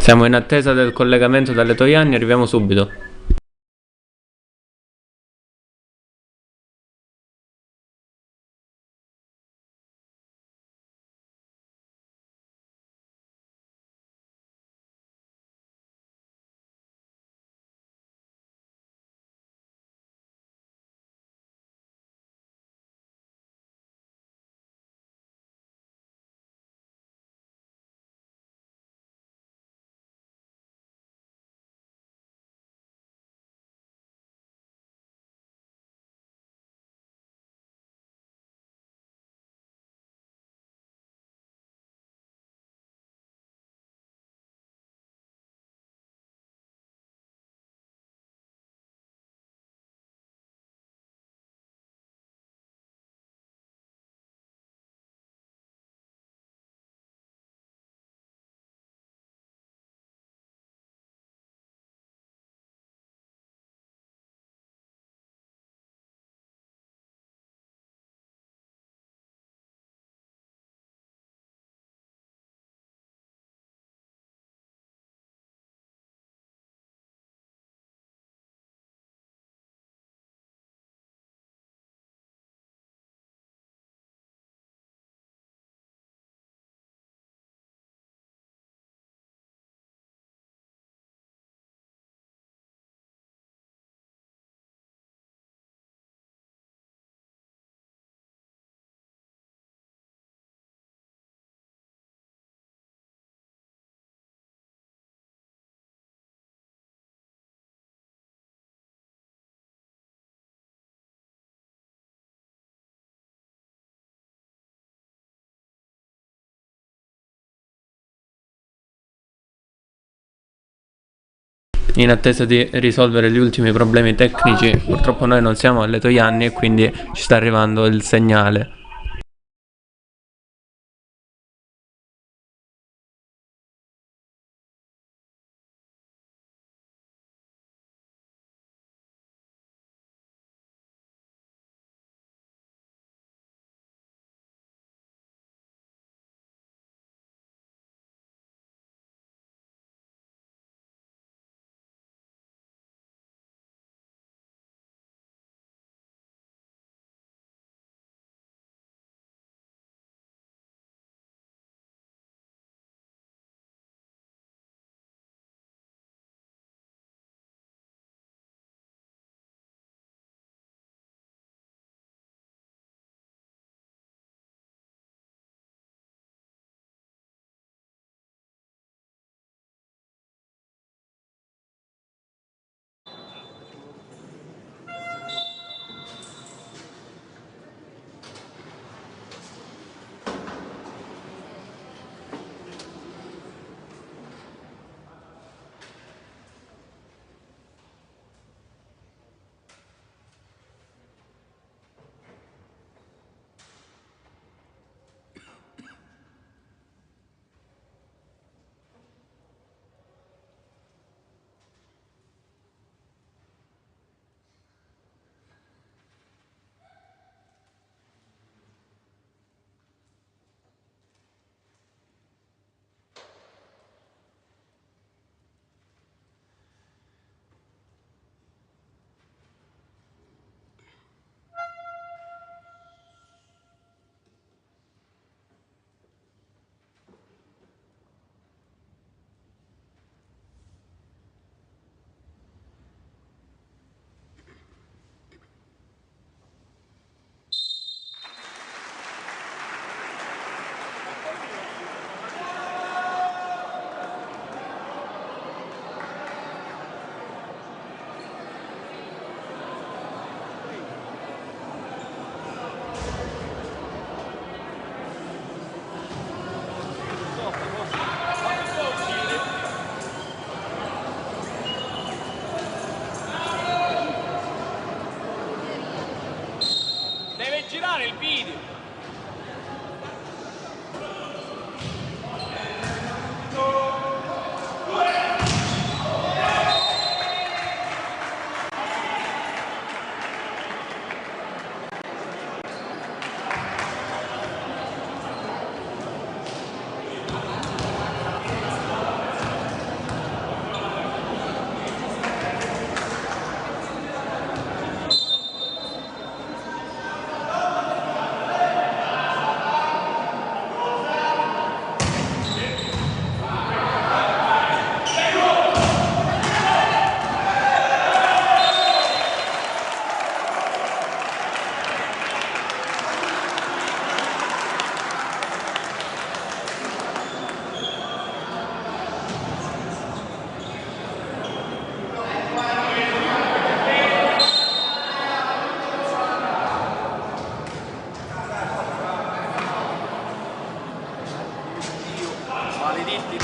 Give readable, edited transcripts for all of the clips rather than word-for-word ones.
Siamo in attesa del collegamento dalle Toianni, arriviamo subito. In attesa di risolvere gli ultimi problemi tecnici, purtroppo noi non siamo alle Toianni e quindi ci sta arrivando il segnale.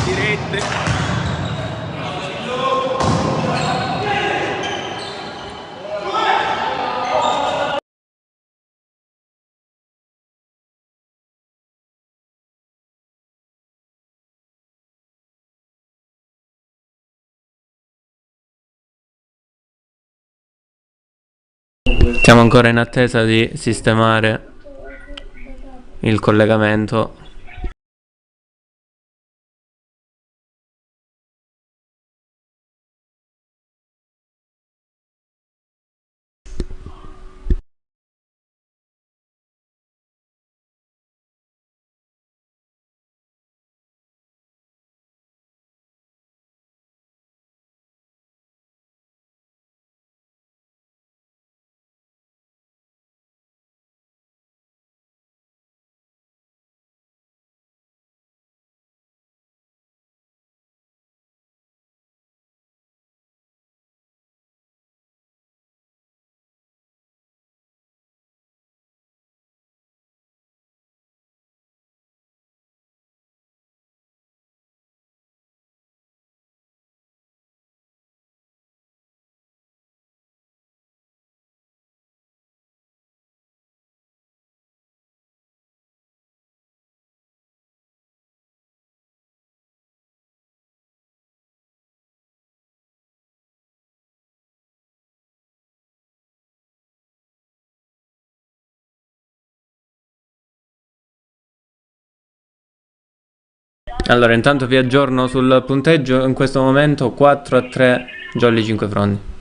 dirette. Siamo ancora in attesa di sistemare il collegamento. Allora, intanto vi aggiorno sul punteggio. In questo momento 4-3 Jolly 5 Frondi.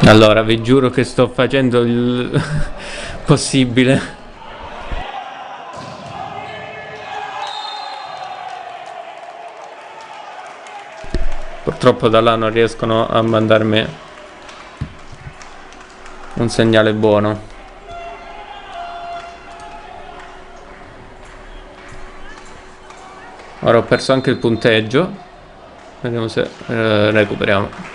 Allora, vi giuro che sto facendo il possibile. Purtroppo da là non riescono a mandarmi un segnale buono. Ora ho perso anche il punteggio. Vediamo se recuperiamo.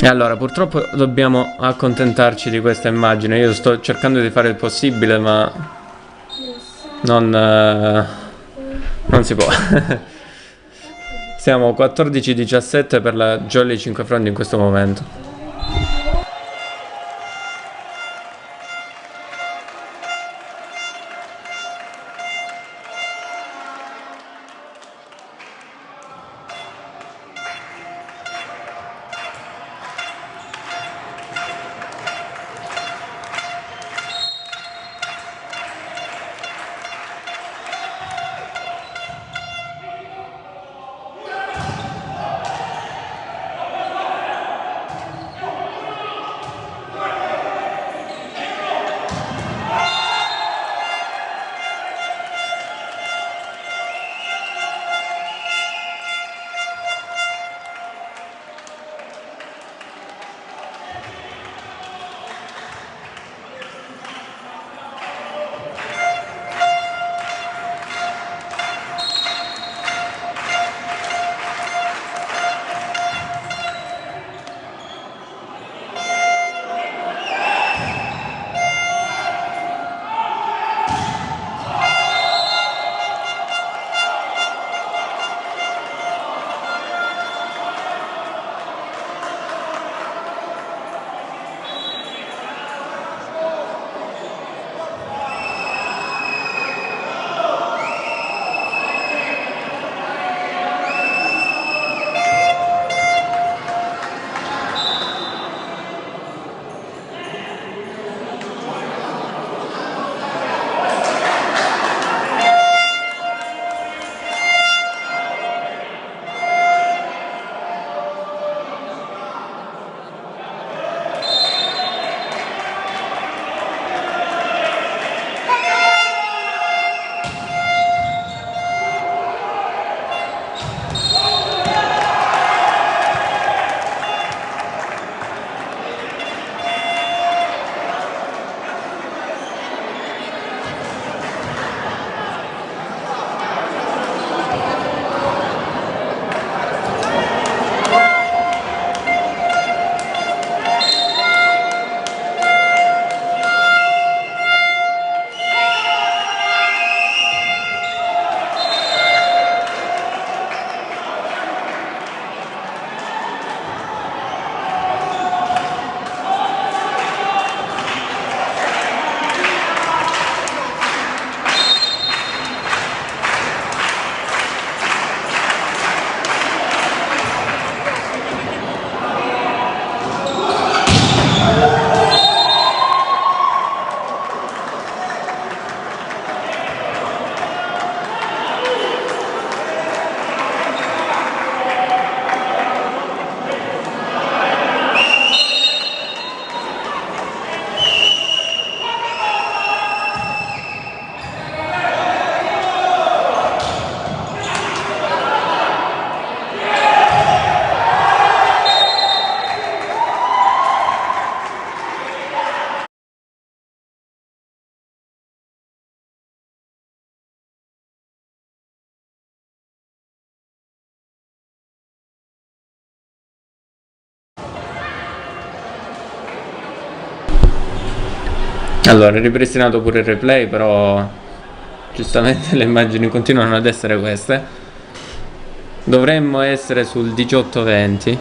E allora, purtroppo dobbiamo accontentarci di questa immagine. Io sto cercando di fare il possibile, ma non si può. Siamo 14-17 per la Jolly 5 Front in questo momento. Allora, è ripristinato pure il replay, però giustamente le immagini continuano ad essere queste. Dovremmo essere sul 18-20.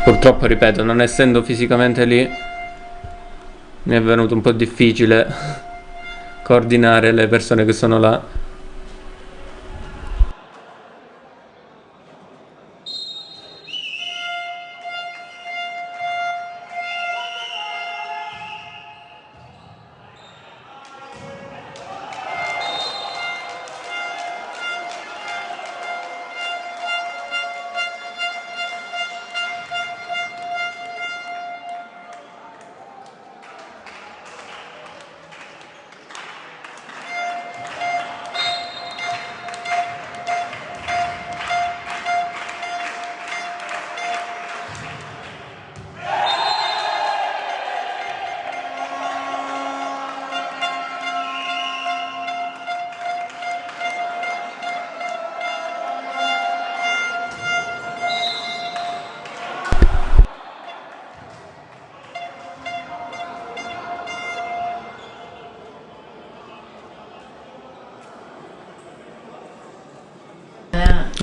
Purtroppo, ripeto, non essendo fisicamente lì, mi è venuto un po' difficile coordinare le persone che sono là.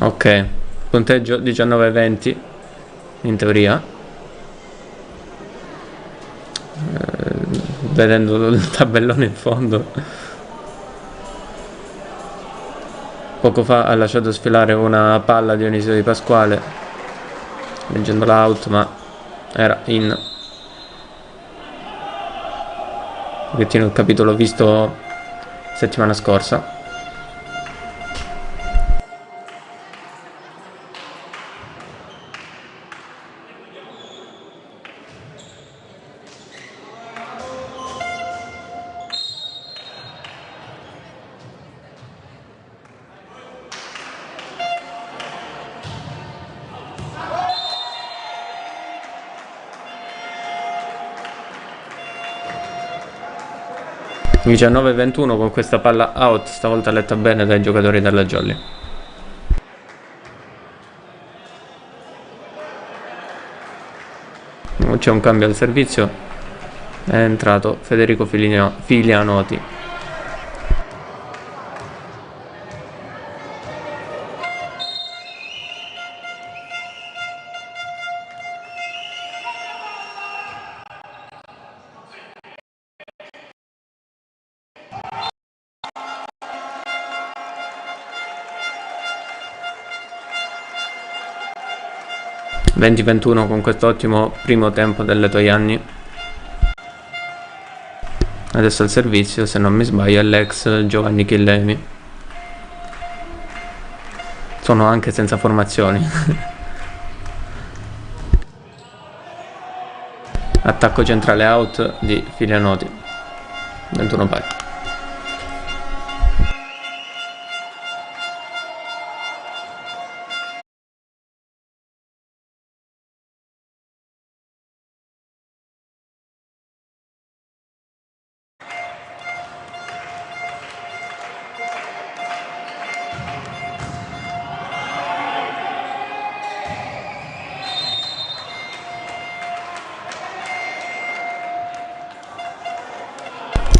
Ok, punteggio 19-20 in teoria. Vedendo il tabellone in fondo, poco fa ha lasciato sfilare una palla Dionisio Di Pasquale, leggendola out, ma era in. Un pochettino il capitolo visto settimana scorsa. Il 19-21 con questa palla out, stavolta letta bene dai giocatori della Jolly. C'è un cambio al servizio, è entrato Federico Filianoti. (20-21) con questo ottimo primo tempo delle Toianni. Adesso il servizio, se non mi sbaglio, è l'ex Giovanni Chillemi. Sono anche senza formazioni. Attacco centrale out di Filianoti. 21 pari.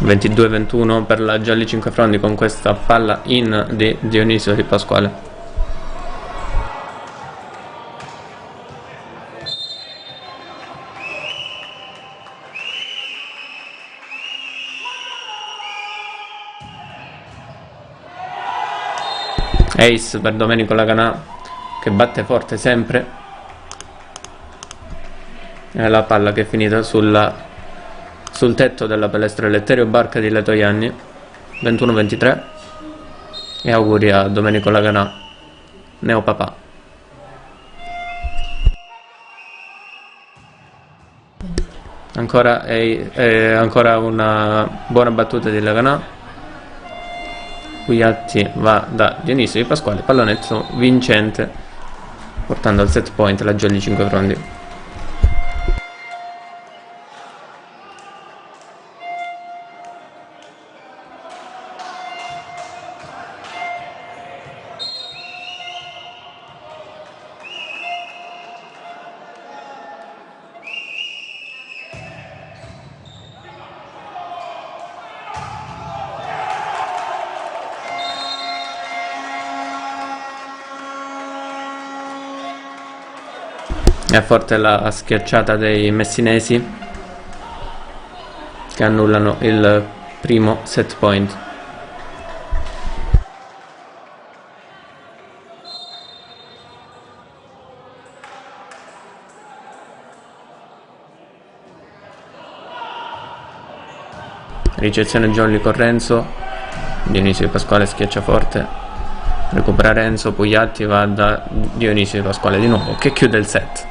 (22-21) per la Jolly Cinquefrondi con questa palla in di Dionisio Di Pasquale. Ace per Domenico Laganà, che batte forte sempre. È la palla che è finita sul tetto della palestra Eleuterio Barca di Letojanni. 21-23 e auguri a Domenico Laganà, neopapà. Ancora una buona battuta di Laganà. Gugliatti va da Dionisio Di Pasquale, pallonetto vincente, portando al set point la Jolly Cinquefrondi. È forte la schiacciata dei messinesi che annullano il primo set point. Ricezione Jolly con Renzo. Dionisio Di Pasquale schiaccia forte, recupera Renzo. Pugliatti va da Dionisio Di Pasquale di nuovo, che chiude il set.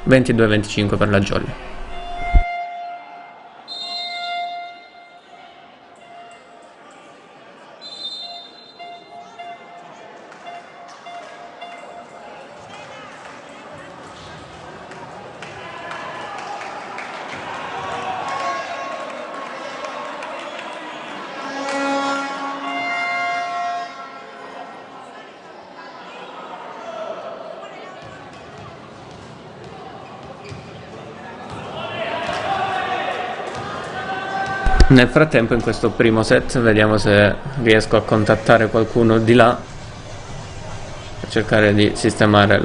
22-25 per la Jolly. Nel frattempo, in questo primo set, vediamo se riesco a contattare qualcuno di là. cercare di sistemare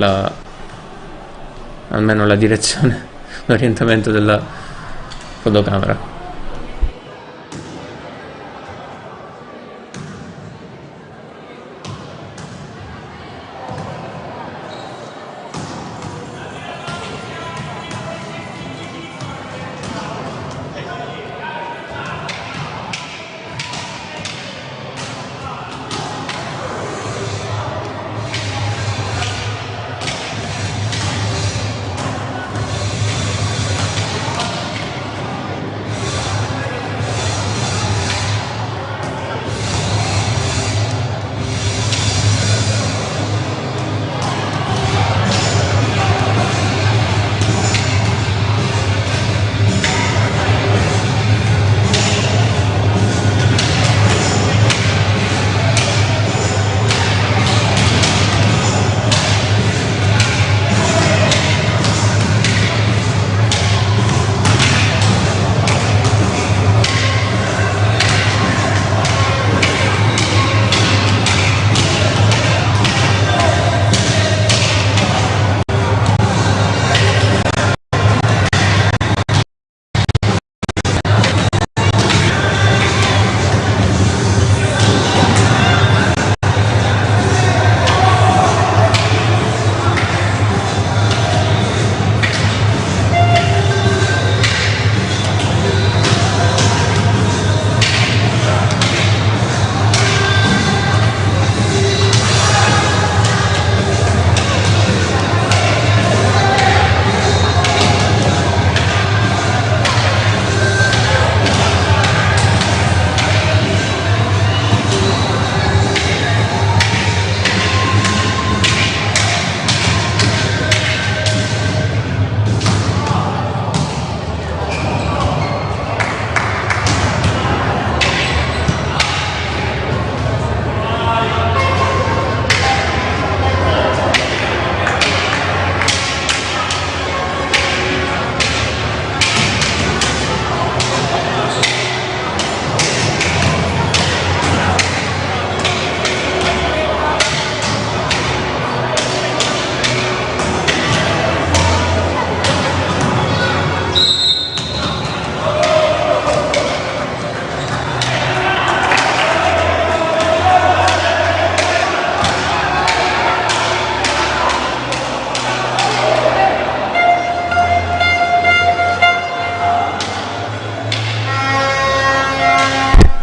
almeno la direzione, l'orientamento della fotocamera.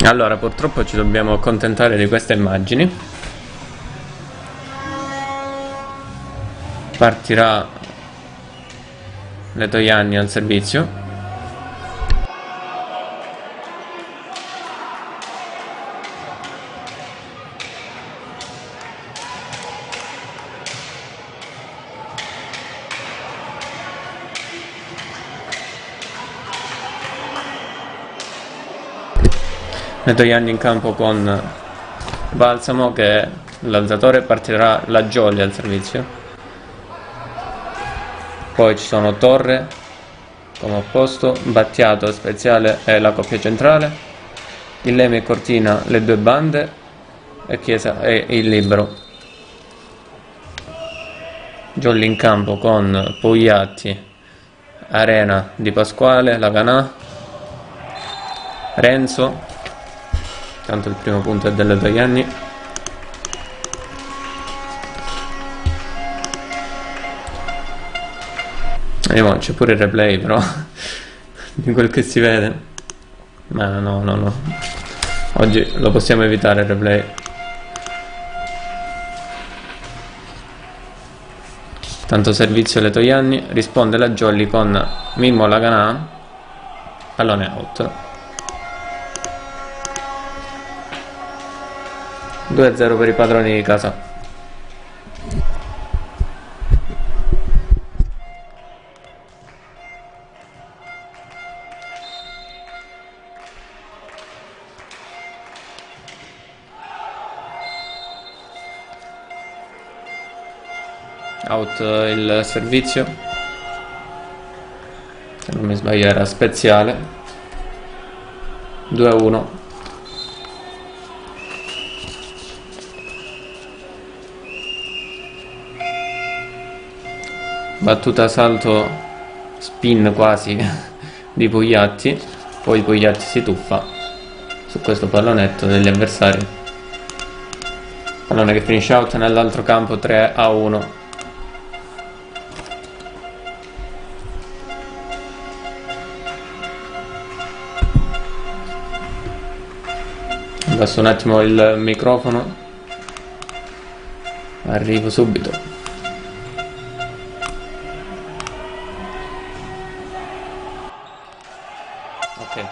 Allora, purtroppo ci dobbiamo accontentare di queste immagini. Partirà Letojanni al servizio. Letojanni in campo con Balsamo che è l'alzatore, partirà la Jolly al servizio. Poi ci sono Torre come opposto, Battiato, Speziale e la coppia centrale, Illemi e Cortina le due bande e Chiesa e il libero. Jolly in campo con Pugliatti, Arena, Di Pasquale, Laganà, Renzo. Tanto il primo punto è delle Letojanni. Vediamo, c'è pure il replay però di quel che si vede. Ma no. Oggi lo possiamo evitare il replay. Tanto servizio Letojanni. Risponde la Jolly con Mimmo Laganà. Pallone out. 2-0 per i padroni di casa. Out il servizio, se non mi sbaglio era Speziale. 2-1. battuta salto spin quasi di Pugliatti, poi Pugliatti si tuffa su questo pallonetto degli avversari, pallone che finisce out nell'altro campo. 3-1. Abbasso un attimo il microfono, arrivo subito. Ok,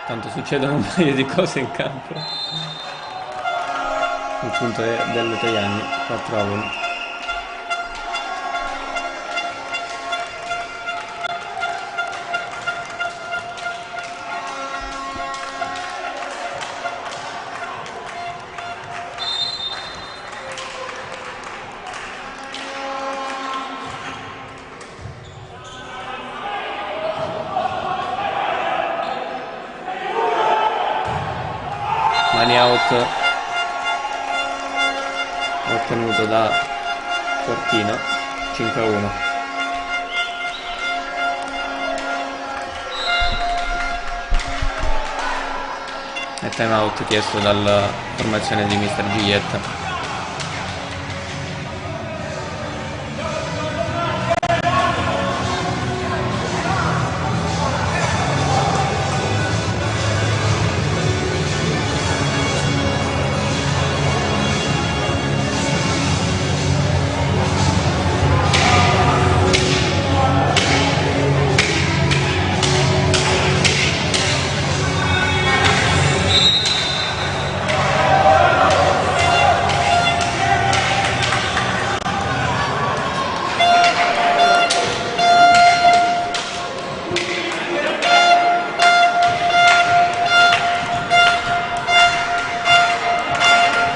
tanto succedono un paio di cose in campo. Il punto è del Toianni. 4-1. Mani out ottenuto da Cortina. 5-1. E time out chiesto dalla formazione di Mister Giglietta.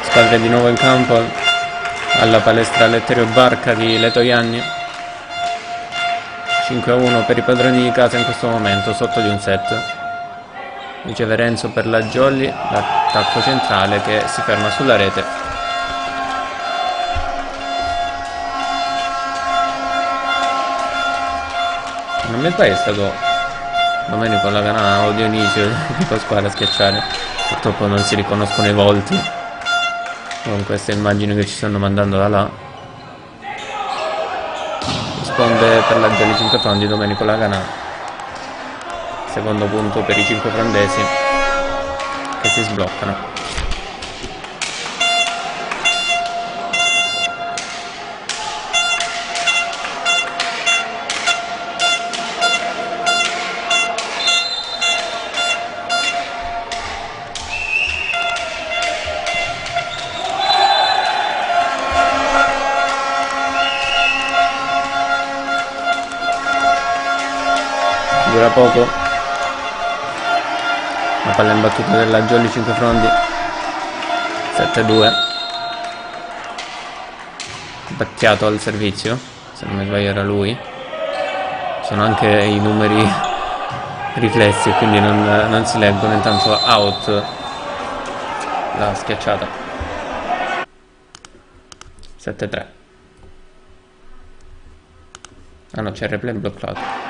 Squadra di nuovo in campo alla palestra Letterio Barca di Letojanni. 5-1 per i padroni di casa in questo momento, sotto di un set. Riceve Renzo per la Jolly, l'attacco centrale che si ferma sulla rete. Non mi pare è stato Domenico Laganà o Dionisio di Pasquale a schiacciare. Purtroppo non si riconoscono i volti con queste immagini che ci stanno mandando da là. Risponde per la Jolly 5 Frondi Domenico Laganà. Secondo punto per i 5 frondesi che si sbloccano. Dura poco, la palla in battuta della Jolly 5 Frondi. 7-2. Battiato al servizio, se non mi sbaglio era lui. Sono anche i numeri riflessi, quindi non si leggono. Intanto out la schiacciata. 7-3. Ah no, c'è il replay bloccato.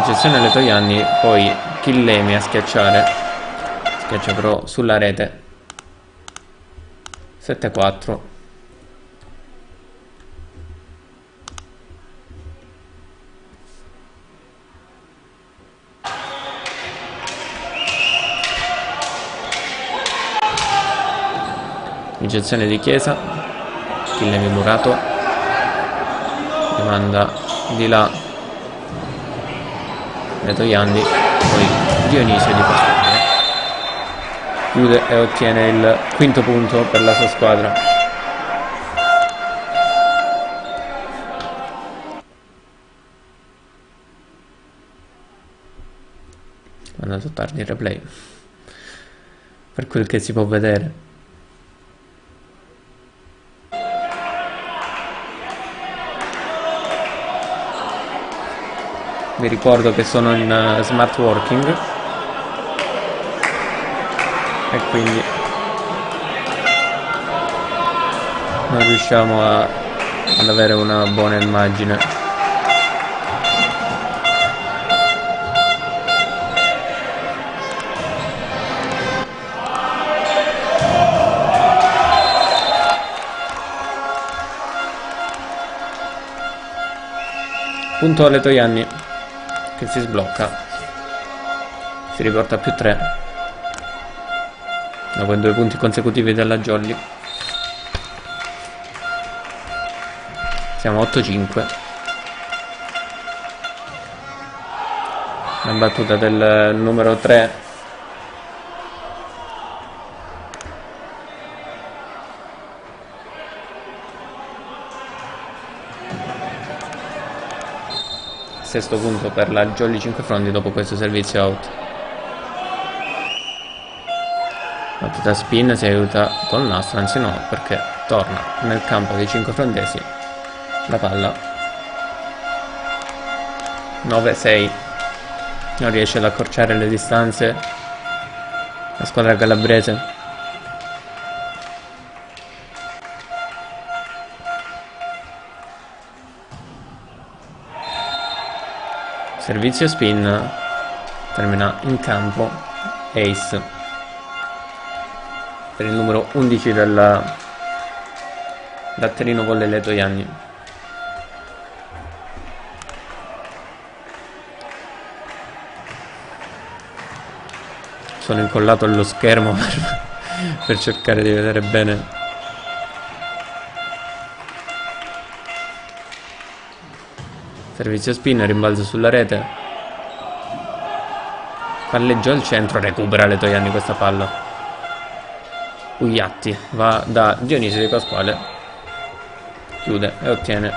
Eccezione Letojanni, poi Chillemi a schiacciare, schiaccia però sulla rete. 7-4. Eccezione di Chiesa, Chillemi murato, rimanda di là Letojanni, poi Dionisio di Pasquale. Chiude e ottiene il quinto punto per la sua squadra. È andato tardi il replay. per quel che si può vedere. Vi ricordo che sono in smart working e quindi non riusciamo ad avere una buona immagine. Punto alle Toianni che si sblocca, si riporta a +3 dopo i 2 punti consecutivi della Jolly. Siamo 8-5. La battuta del numero 3 sesto punto per la Jolly Cinquefrondi dopo questo servizio out. Battuta spin, si aiuta col nastro, anzi no, perché torna nel campo dei cinquefrondesi la palla. 9-6. Non riesce ad accorciare le distanze la squadra calabrese. Servizio spin, termina in campo ace per il numero 11 del batterino volley le Toianni. Sono incollato allo schermo per cercare di vedere bene. Servizio spin, rimbalzo sulla rete, palleggio al centro, recupera le Toianni questa palla. Ugliatti va da Dionisio Di Pasquale, chiude e ottiene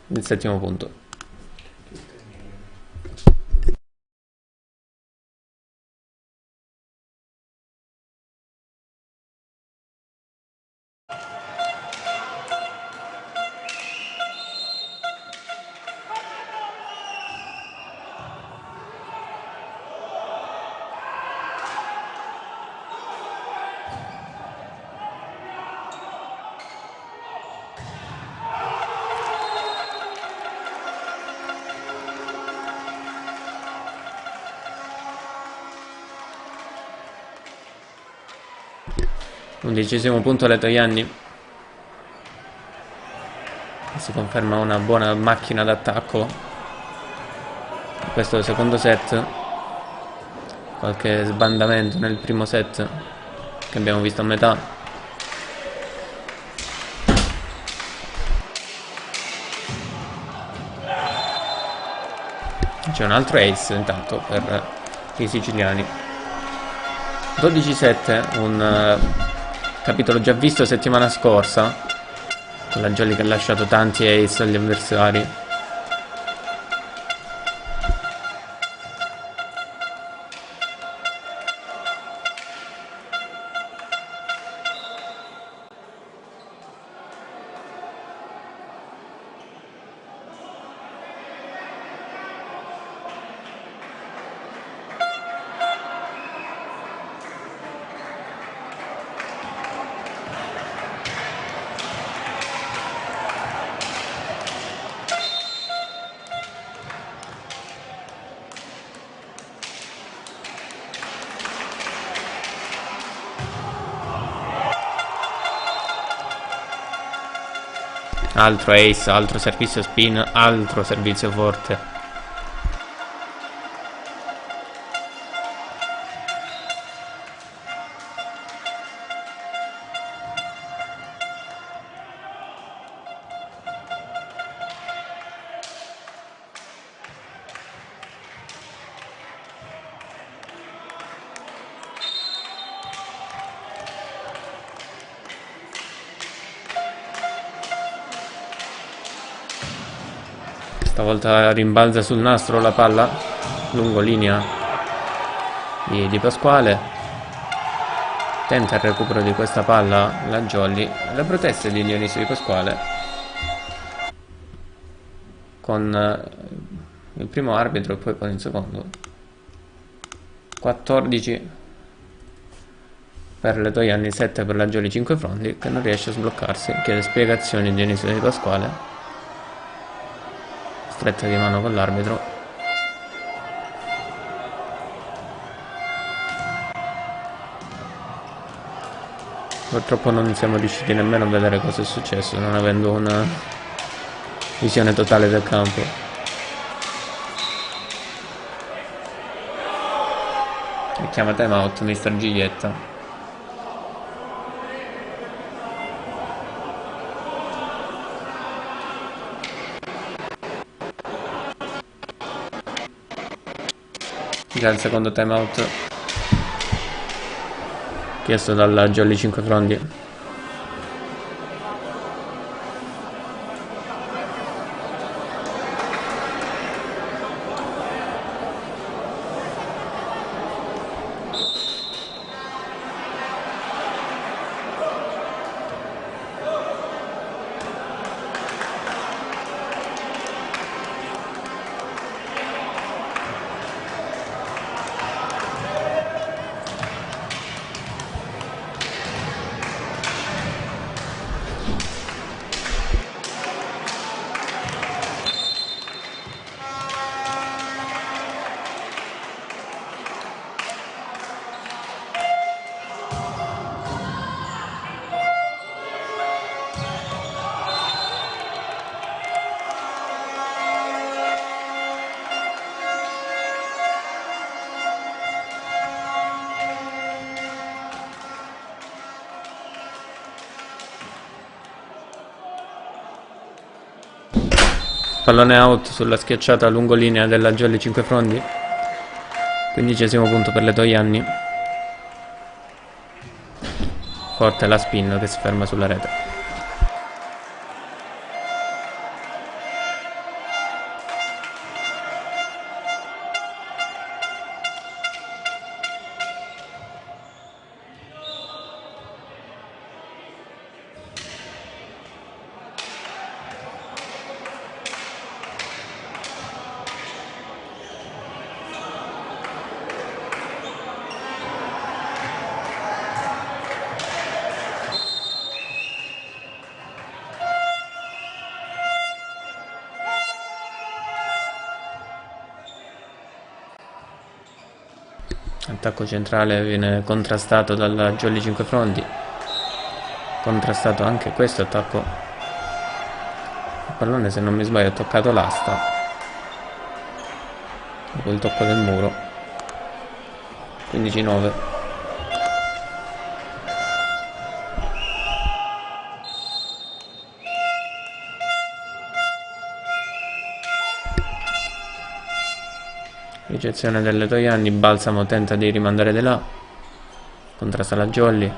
il 7° punto. Undicesimo punto alle Toianni. Si conferma una buona macchina d'attacco. Questo è il secondo set. Qualche sbandamento nel primo set che abbiamo visto a metà. C'è un altro ace intanto per i siciliani. 12-7, un capitolo già visto settimana scorsa, con la Jolly che ha lasciato tanti ace agli avversari. Altro ace, altro servizio spin, altro servizio forte. Stavolta rimbalza sul nastro la palla, lungo linea di Pasquale. Tenta il recupero di questa palla la Jolly. Le proteste di Dionisio Di Pasquale con il primo arbitro e poi con il secondo. 14 per le Toianni, 7 per la Jolly Cinquefrondi, che non riesce a sbloccarsi. Chiede spiegazioni Dionisio Di Pasquale, stretta di mano con l'arbitro. Purtroppo non siamo riusciti nemmeno a vedere cosa è successo, non avendo una visione totale del campo. E chiama time out Mr. Giglietta. Già il secondo time out chiesto dalla Jolly Cinquefrondi. Pallone out sulla schiacciata lungolinea della Jolly Cinquefrondi. 15° punto per le Toianni. Forte la spin che si ferma sulla rete. Attacco centrale viene contrastato dalla Jolly Cinquefrondi. Contrastato anche questo attacco. Il pallone, se non mi sbaglio, ha toccato l'asta dopo il tocco del muro. 15-9. Ricezione delle Toianni. Balsamo tenta di rimandare di là, contrasta la Jolly.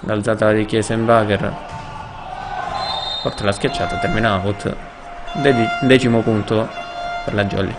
L'alzata di Kiesenbacher, forte la schiacciata, termina out. 10° punto per la Jolly.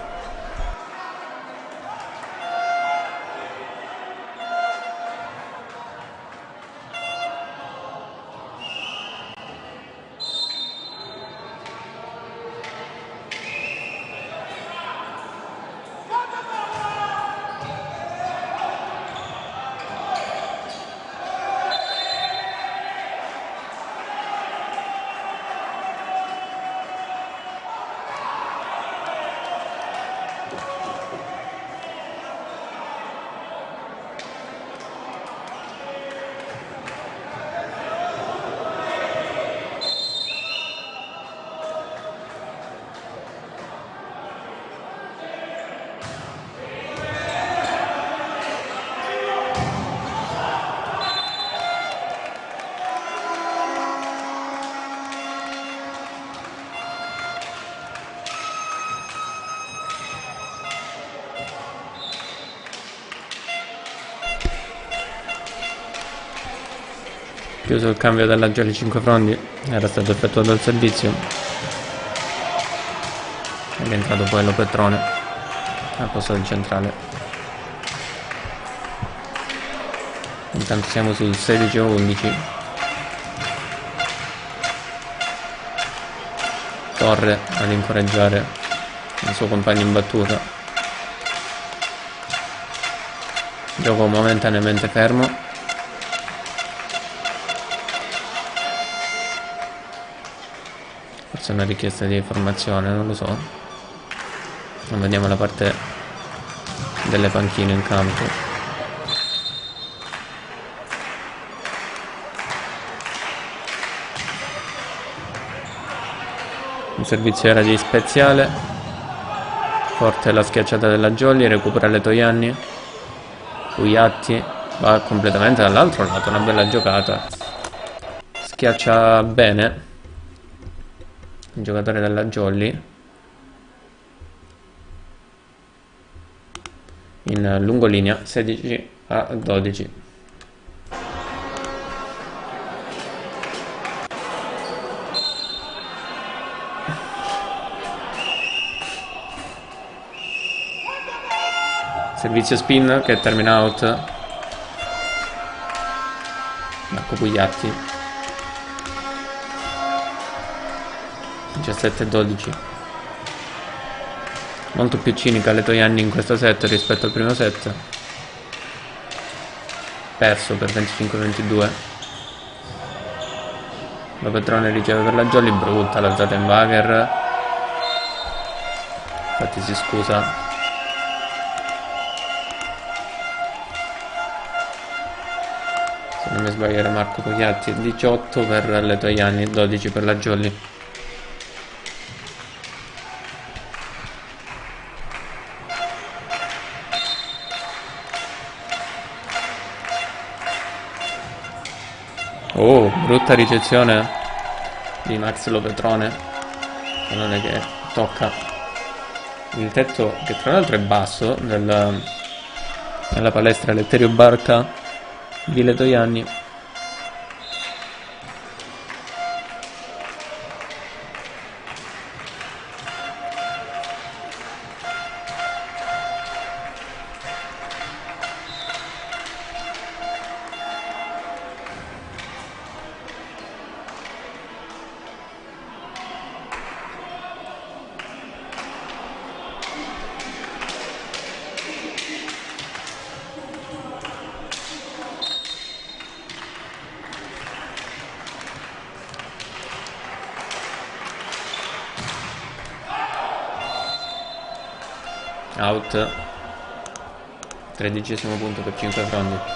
Chiuso il cambio della Jolly Cinquefrondi, era stato effettuato il servizio. È rientrato poi Lo Petrone al posto del centrale. Intanto siamo sul 16-11. Torre ad incoraggiare il suo compagno in battuta. Gioco momentaneamente fermo. Forse è una richiesta di formazione, non lo so. Non vediamo la parte delle panchine in campo. Un servizio era di Speziale. Forte la schiacciata della Jolly, recupera Letojanni. Pugliatti va completamente dall'altro lato, una bella giocata. Schiaccia bene il giocatore della Jolly in lungolinea, 16-12. Servizio spin che termina out. Marco Pugliatti. 17-12. Molto più cinica Letojanni in questo set rispetto al primo set. Perso per 25-22. La Petrone riceve per la Jolly, brutta l'alzata in Wager. Infatti si scusa. Se non mi sbaglio era Marco Pugliatti. 18 per Letojanni, 12 per la Jolly. Oh, brutta ricezione di Max Lopetrone. Non è che tocca il tetto, che tra l'altro è basso, nella palestra Letterio Barca di Letojanni. Out. 13° punto per 5 frondi.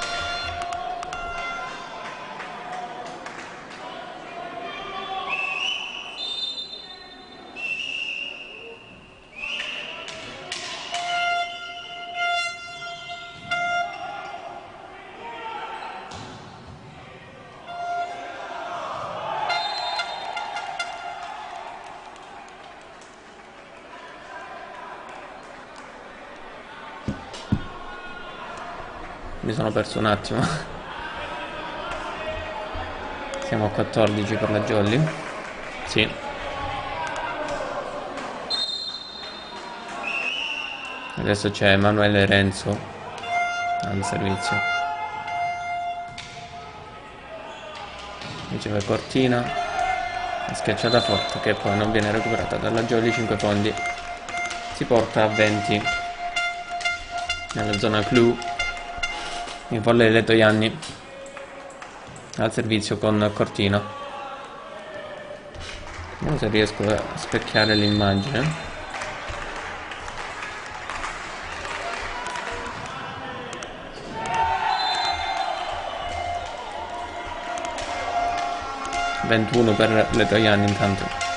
Mi sono perso un attimo. Siamo a 14 per la Jolly. Sì. Adesso c'è Emanuele Renzo al servizio. Riceve Cortina. Schiacciata forte che poi non viene recuperata dalla Jolly. 5 fondi. Si porta a 20 nella zona clou. In folle Letojanni al servizio con Cortina. Vediamo se riesco a specchiare l'immagine. (21 per Letojanni intanto).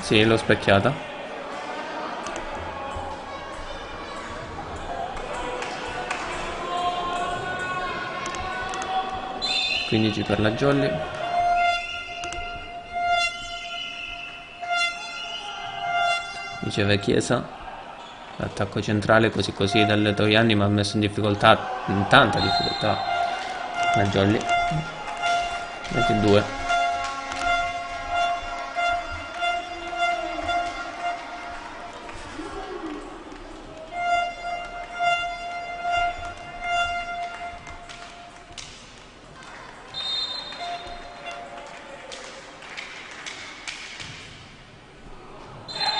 Sì, l'ho specchiata. (15 per la Jolly). Riceve Chiesa. L'attacco centrale così così dalle Toianni mi ha messo in difficoltà, in tanta difficoltà. La Jolly 22.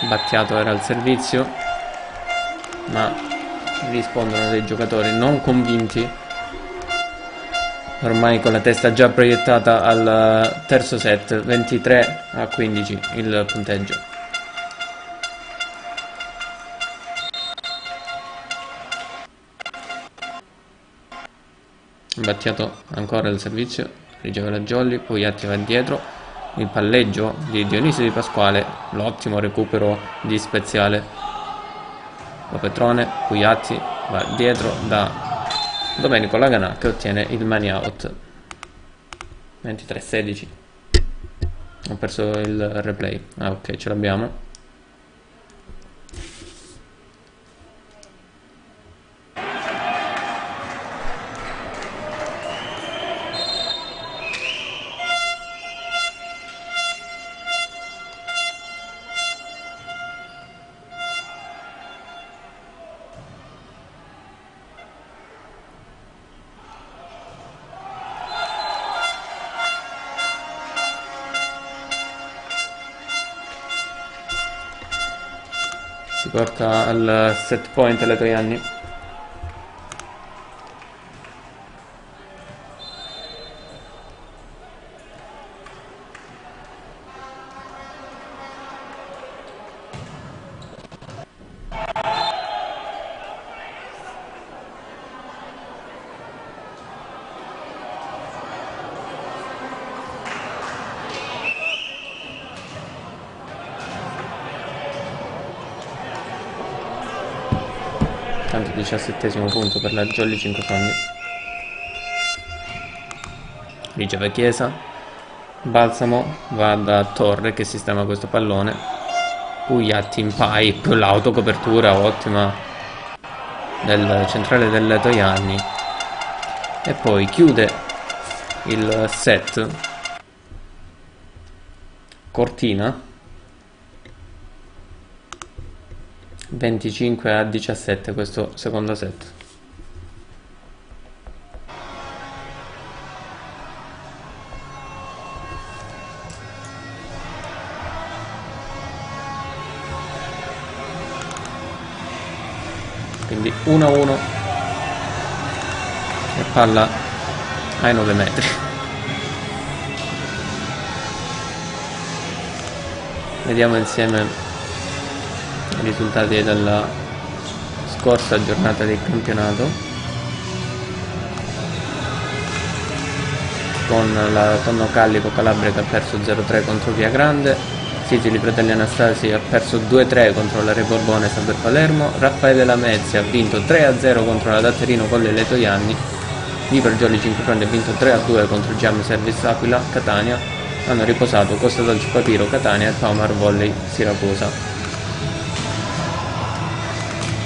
Battiato era al servizio, ma rispondono dei giocatori non convinti, ormai con la testa già proiettata al terzo set. 23-15 il punteggio. Battiato ancora al servizio, riceve la Jolly, Pugliatti va dietro. Il palleggio di Dionisio Di Pasquale, l'ottimo recupero di Speziale. Lo Petrone, Pugliatti va dietro da Domenico Laganà che ottiene il money out. 23-16. Ho perso il replay. Ah, ok, ce l'abbiamo. Si porta al set point le Toianni. Tanto 17° punto per la Jolly 5 fondi. Riceve Chiesa, Balsamo va da Torre che sistema questo pallone. Pugliatti in pipe, l'autocopertura ottima del centrale delle Toianni. E poi chiude il set Cortina 25-17 questo secondo set. Quindi 1-1 e palla ai 9 metri. Vediamo insieme i risultati della scorsa giornata del campionato, con la Tonno Callico Calabria che ha perso 0-3 contro Via Grande, Sicili Fratelli Anastasi ha perso 2-3 contro la Re Borbone Saber Palermo, Raffaele Lamezia ha vinto 3-0 contro la Datterino Colle Le Toianni, Viper Jolly 5 Fronde ha vinto 3-2 contro Giam Service Aquila Catania, hanno riposato Costa Dolce Papiro Catania e Palmar Volley Siracusa.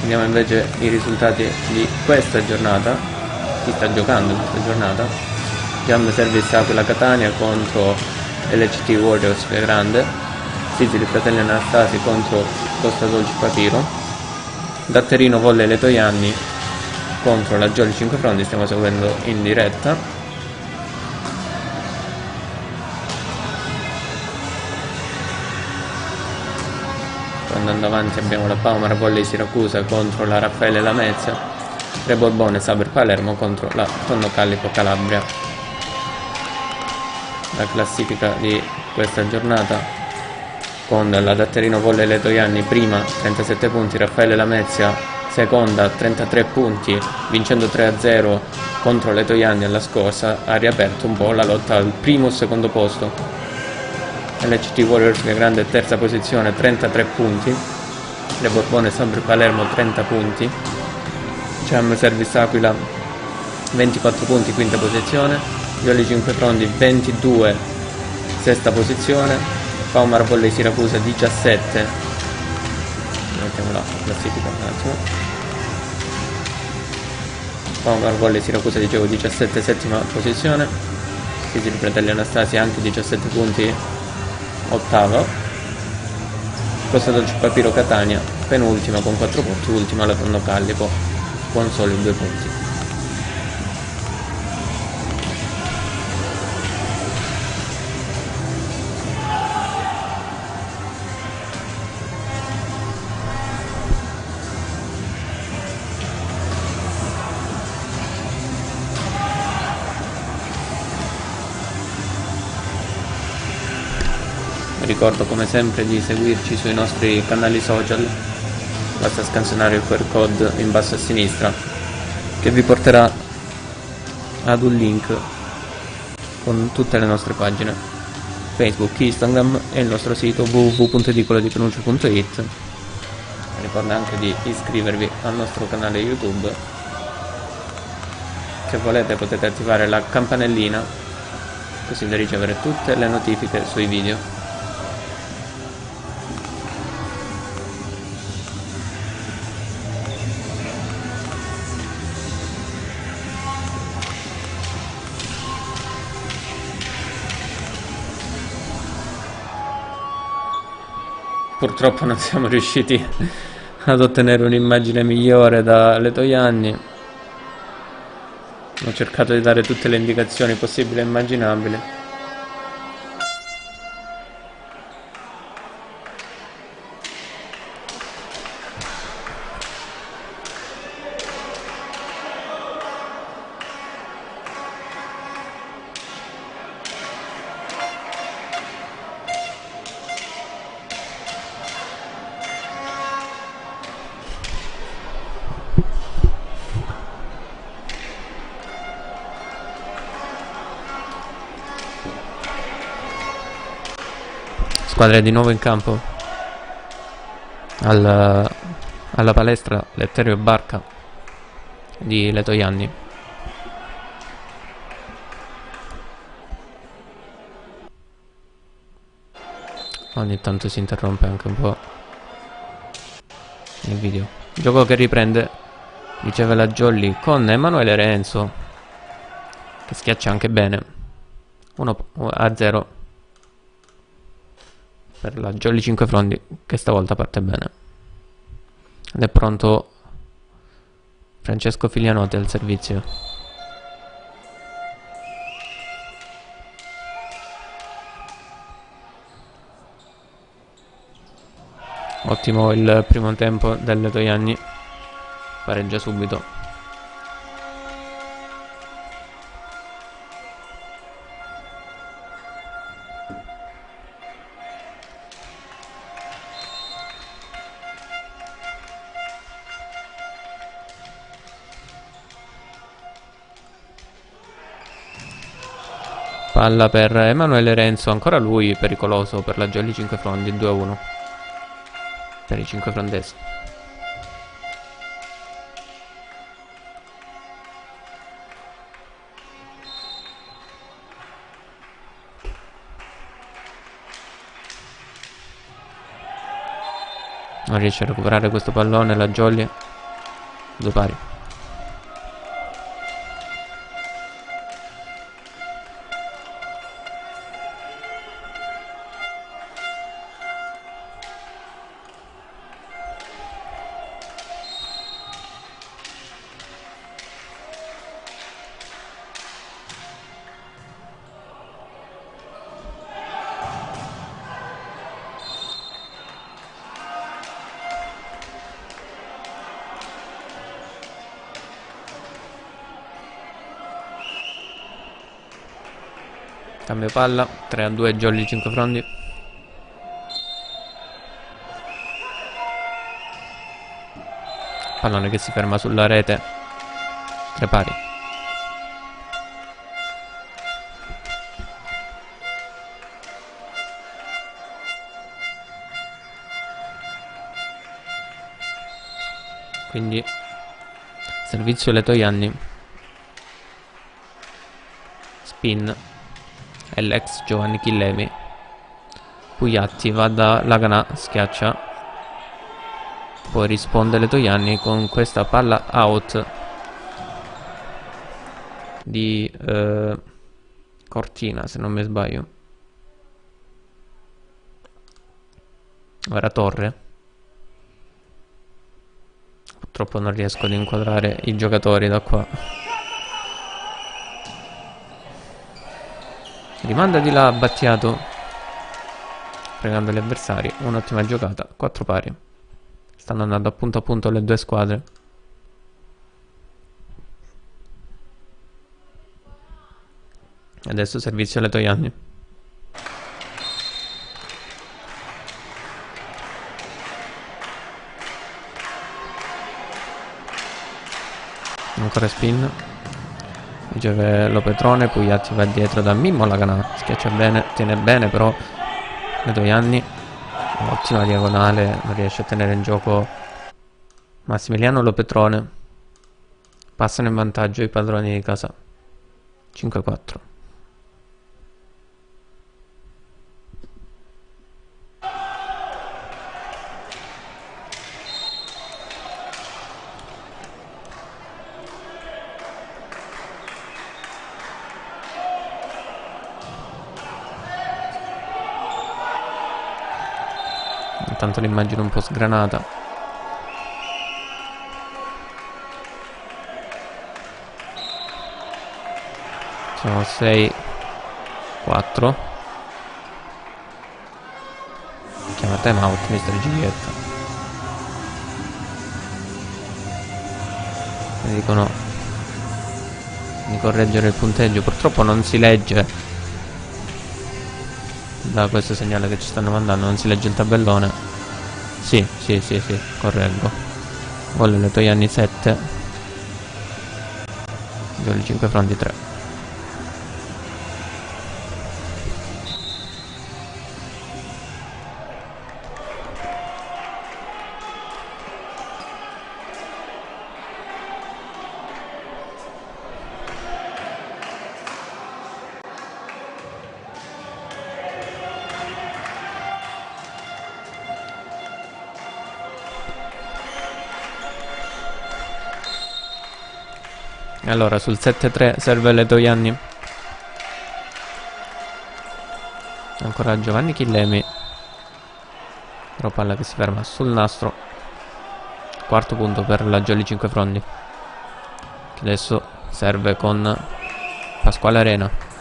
Vediamo invece i risultati di questa giornata, chi sta giocando questa giornata. Giam Service Aquila Catania contro LCT Warriors Via Grande, Sicili Fratelli Anastasi contro Costa Dolce Papiro, Datterino Volle Le Toianni contro la Jolly 5 Fronti, stiamo seguendo in diretta. Andando avanti abbiamo la Palmar Volley Siracusa contro la Raffaele Lamezia, Re Borbone Saber Palermo contro la Tonno Callico Calabria. La classifica di questa giornata, con la Datterino Volley Le Toianni prima 37 punti, Raffaele Lamezia seconda 33 punti, vincendo 3-0 contro le Toianni alla scorsa, ha riaperto un po' la lotta al primo e secondo posto. LCT Warriors Via Grande terza posizione 33 punti, Le Borbone Saber Palermo 30 punti, Giam Service Aquila 24 punti quinta posizione, Jolly 5 Frondi 22 sesta posizione, Palmar Volley Siracusa 17 mettiamo la classifica un attimo. Margolli Siracusa, dicevo, 17, settima posizione. Fisili Fratelli Anastasia anche 17 punti, ottava. Costa Dolce Papiro Catania penultima con 4 punti, ultima la Tonno Callipo con soli 2 punti. Ricordo come sempre di seguirci sui nostri canali social, basta scansionare il QR code in basso a sinistra che vi porterà ad un link con tutte le nostre pagine Facebook, Instagram e il nostro sito www.edicolodipronuncia.it. Ricordo anche di iscrivervi al nostro canale YouTube. Se volete potete attivare la campanellina così da ricevere tutte le notifiche sui video. Purtroppo non siamo riusciti ad ottenere un'immagine migliore da Letojanni. Ho cercato di dare tutte le indicazioni possibili e immaginabili. Squadra di nuovo in campo alla palestra Letterio Barca di Letojanni. Ogni tanto si interrompe anche un po' il video. Gioco che riprende, riceve la Jolly con Emanuele Renzo che schiaccia anche bene. 1-0 per la Jolly Cinquefrondi, che stavolta parte bene. Ed è pronto Francesco Figlianotti al servizio. Ottimo il primo tempo del Letojanni, pareggia subito. Palla per Emanuele Renzo, ancora lui, pericoloso per la Jolly Cinquefrondi, 2-1 per i cinquefrondesi. Non riesce a recuperare questo pallone la Jolly, 2 pari. Cambio palla, 3-2 Jolly Cinquefrondi. Pallone che si ferma sulla rete, 3 pari. Quindi servizio Letojanni. Spin è l'ex Giovanni Chillemi. Pugliatti va da Laganà, schiaccia. Poi risponde Letojanni con questa palla out di Cortina, se non mi sbaglio. Ora Torre. Purtroppo non riesco ad inquadrare i giocatori da qua. Rimanda di là Battiato, fregando gli avversari. Un'ottima giocata, 4 pari. Stanno andando a punto le due squadre. Adesso servizio alle Letojanni. Ancora spin. Riceve Lopetrone, Pugliatti va dietro da Mimmo Laganà. Schiaccia bene, tiene bene però Letojanni. Ottima diagonale, non riesce a tenere in gioco Massimiliano Lopetrone. Passano in vantaggio i padroni di casa. 5-4. Intanto l'immagine un po' sgranata. Sono 6-4. Chiama time out Mr. Giglietta. Mi dicono di correggere il punteggio. Purtroppo non si legge da questo segnale che ci stanno mandando, non si legge il tabellone. Sì, correggo. Gol Letojanni 7, Jolly 5 Frondi 3. Allora sul 7-3 serve Letojanni. Ancora Giovanni Chillemi. Però palla che si ferma sul nastro. Quarto punto per la Jolly 5 Frondi, che adesso serve con Pasquale Arena.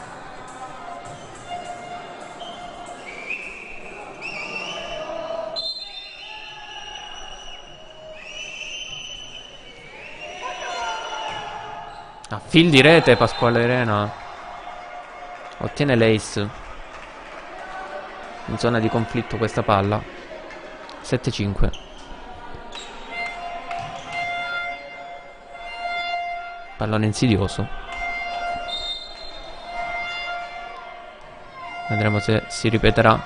A fil di rete Pasquale Arena ottiene l'ace. In zona di conflitto questa palla. 7-5. Pallone insidioso. Vedremo se si ripeterà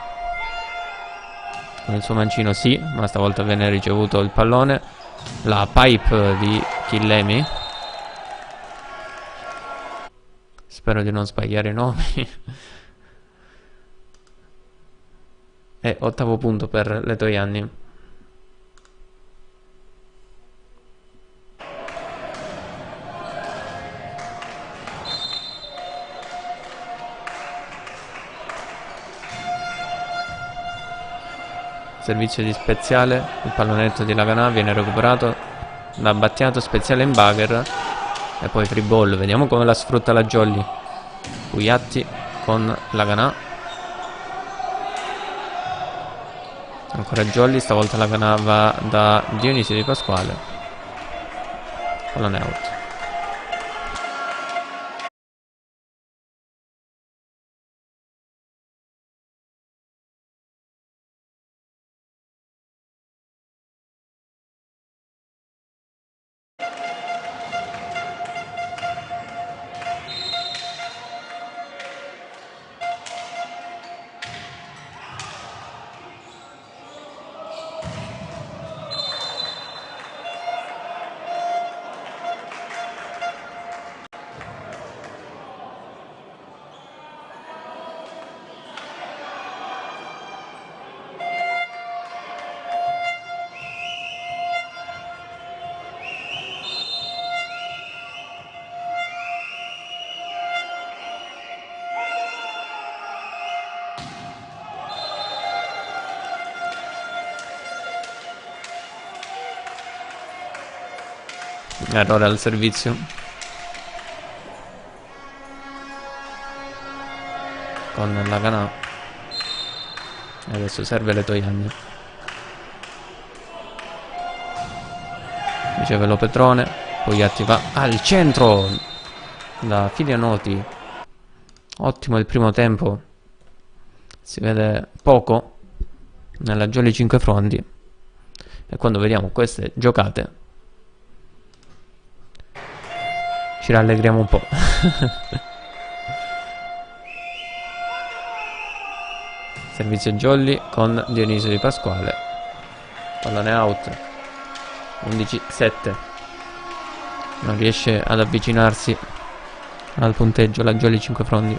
con il suo mancino. Sì, ma stavolta viene ricevuto il pallone. La pipe di Chillemi. Spero di non sbagliare i nomi. E ottavo punto per Letojanni. Servizio di Speziale. Il pallonetto di Laganà viene recuperato da Battiato. Speziale in bugger. E poi free ball. Vediamo come la sfrutta la Jolly. Pugliatti con Laganà. Ancora Jolly. Stavolta Laganà va da Dionisio Di Pasquale. Pallone out. Errore al servizio. Con la Canà. E adesso serve Letojanni. Riceve lo Petrone. Pogliatti va al centro da Filianoti. Ottimo il primo tempo. Si vede poco nella Jolly 5 Frondi. E quando vediamo queste giocate ci rallegriamo un po'. Servizio Jolly con Dionisio Di Pasquale. Pallone out. 11-7. Non riesce ad avvicinarsi al punteggio la Jolly 5 Frondi.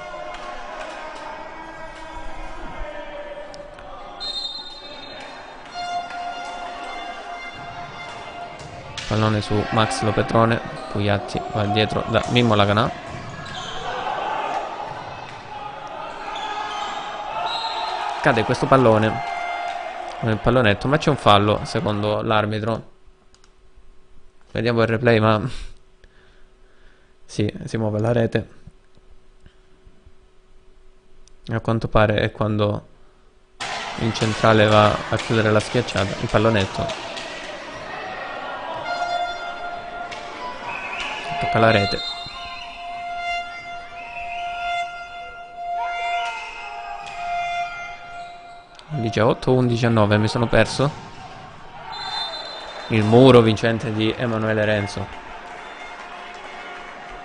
Pallone su Max Lopetrone. Pugliatti va dietro da Mimmo Laganà. Cade questo pallone nel pallonetto, ma c'è un fallo secondo l'arbitro. Vediamo il replay, ma sì, si muove la rete. A quanto pare è quando in centrale va a chiudere la schiacciata, il pallonetto. Tocca la rete. Dice 8-11-9, mi sono perso. Il muro vincente di Emanuele Renzo.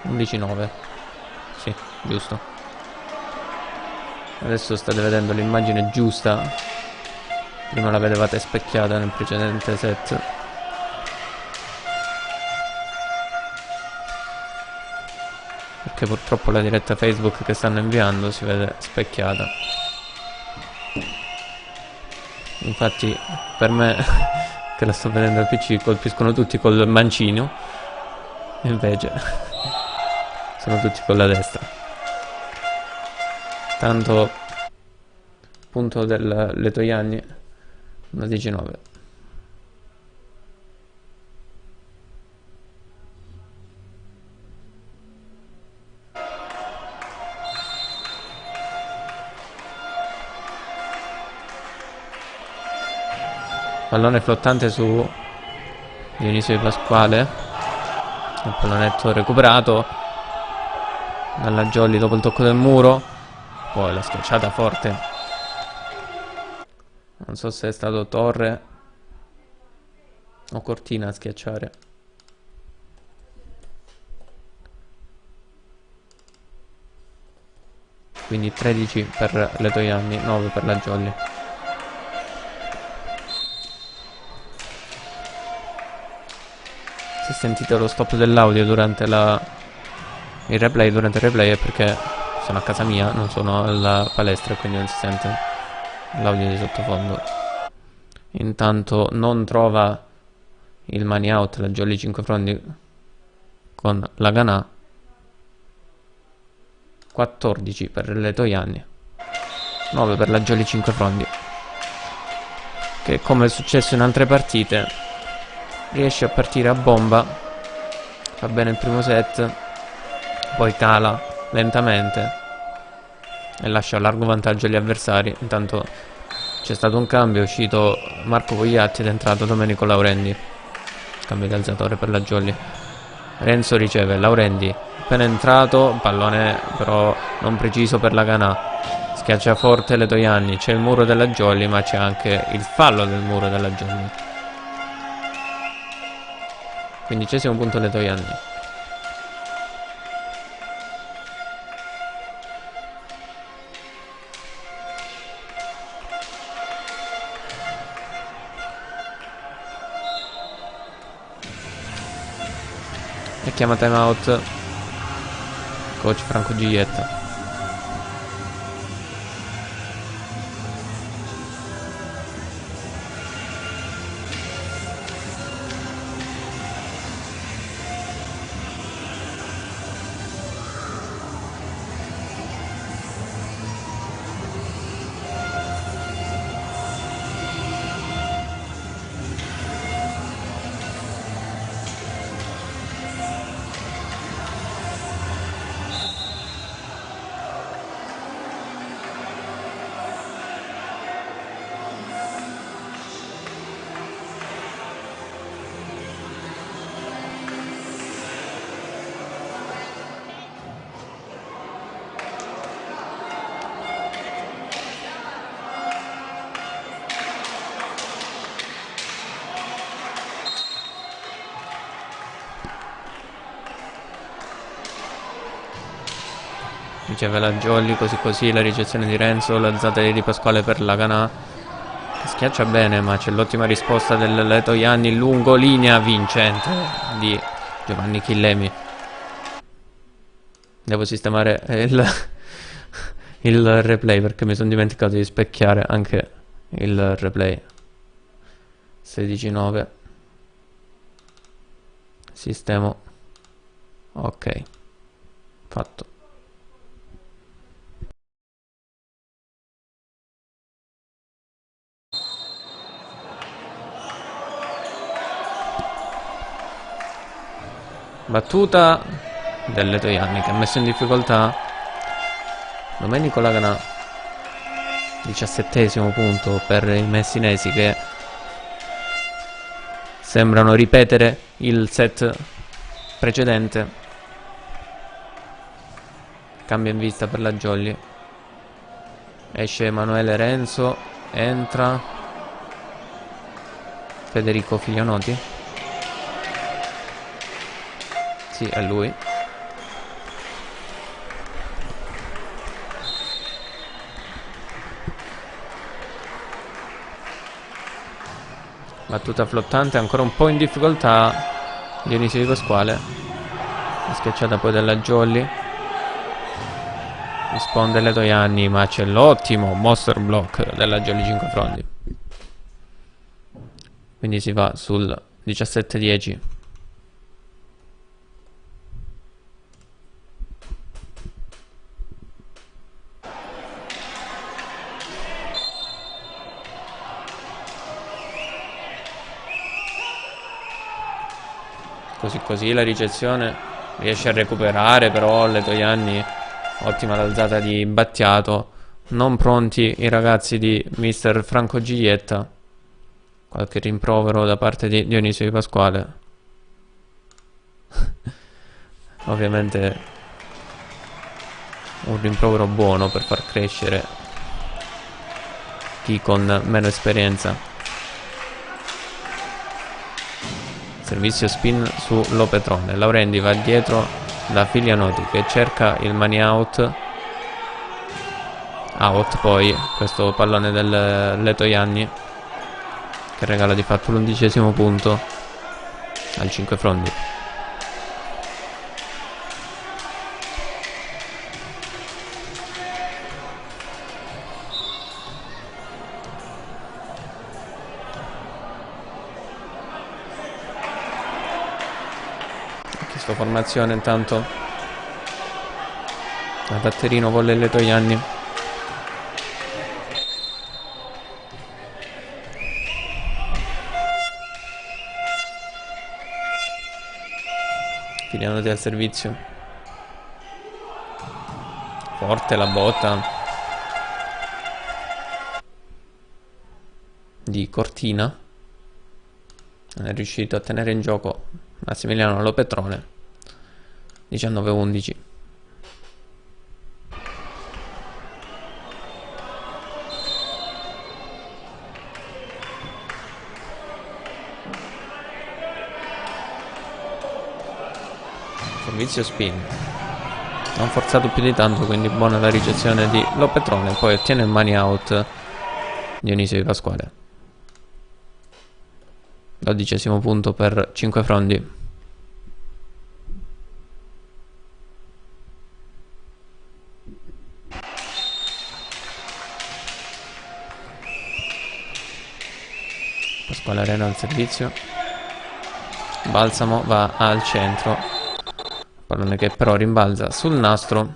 11-9. Sì, giusto. Adesso state vedendo l'immagine giusta. Prima la vedevate specchiata nel precedente set. Perché purtroppo la diretta Facebook che stanno inviando si vede specchiata. Infatti per me che la sto vedendo al PC colpiscono tutti col mancino, invece sono tutti con la destra. Tanto punto del Letojanni, una 19. Pallone flottante su Dionisio Di Pasquale. Il pallonetto recuperato dalla Jolly dopo il tocco del muro. Poi la schiacciata forte. Non so se è stato Torre o Cortina a schiacciare. Quindi 13 per Letojanni, 9 per la Jolly. Se sentite lo stop dell'audio durante il replay è perché sono a casa mia, non sono alla palestra, quindi non si sente l'audio di sottofondo. Intanto non trova il money out la Jolly 5 Frondi con la Ganà. 14 per Letojanni, 9 per la Jolly 5 Frondi, che come è successo in altre partite riesce a partire a bomba. Fa bene il primo set, poi cala lentamente e lascia a largo vantaggio agli avversari. Intanto c'è stato un cambio, è uscito Marco Pogliatti ed è entrato Domenico Laurendi. Cambio di alzatore per la Jolly. Renzo riceve, Laurendi appena entrato, pallone però non preciso per la Ganà. Schiaccia forte Letojanni, c'è il muro della Jolly, ma c'è anche il fallo del muro della Jolly. 15° punto Letojanni. E chiama time out coach Franco Giglietta. Riceve la Jolly, così la ricezione di Renzo, l'alzata di Di Pasquale per la Canà, che schiaccia bene, ma c'è l'ottima risposta del Leto Ianni, lungo linea vincente di Giovanni Chillemi. Devo sistemare il replay perché mi sono dimenticato di specchiare anche il replay. 16-9. Sistemo. Ok, fatto. Battuta del Leto Ianni che ha messo in difficoltà Domenico Laganà. 17° punto per i messinesi che sembrano ripetere il set precedente. Cambio in vista per la Jolly. Esce Emanuele Renzo, entra Federico Figlionoti. Sì, è lui. Battuta flottante, ancora un po' in difficoltà Dionisio Di Pasquale. Schiacciata poi dalla Jolly. Risponde Leto Ianni, ma c'è l'ottimo monster block della Jolly 5 frondi. Quindi si va sul 17-10. Così la ricezione riesce a recuperare, però Leto Ianni, ottima l'alzata di Battiato. Non pronti i ragazzi di mister Franco Giglietta. Qualche rimprovero da parte di Dionisio Di Pasquale. Ovviamente un rimprovero buono per far crescere chi con meno esperienza. Servizio spin su Lopetrone. Laurendi va dietro da Figlianoti che cerca il money out. Out poi questo pallone del Leto Ianni che regala di fatto l'11° punto al 5 frondi. Questa formazione intanto a batterino volle Leto Ianni. Figlianoti al servizio. Forte la botta di Cortina. Non è riuscito a tenere in gioco Massimiliano Lopetrone. 19-11. Servizio spin. Non forzato più di tanto, quindi buona la ricezione di Lopetrone. Poi ottiene il money out Dionisio Di Pasquale. 12° punto per 5 frondi. Pasquale Arena al servizio. Balsamo va al centro. Pallone che però rimbalza sul nastro.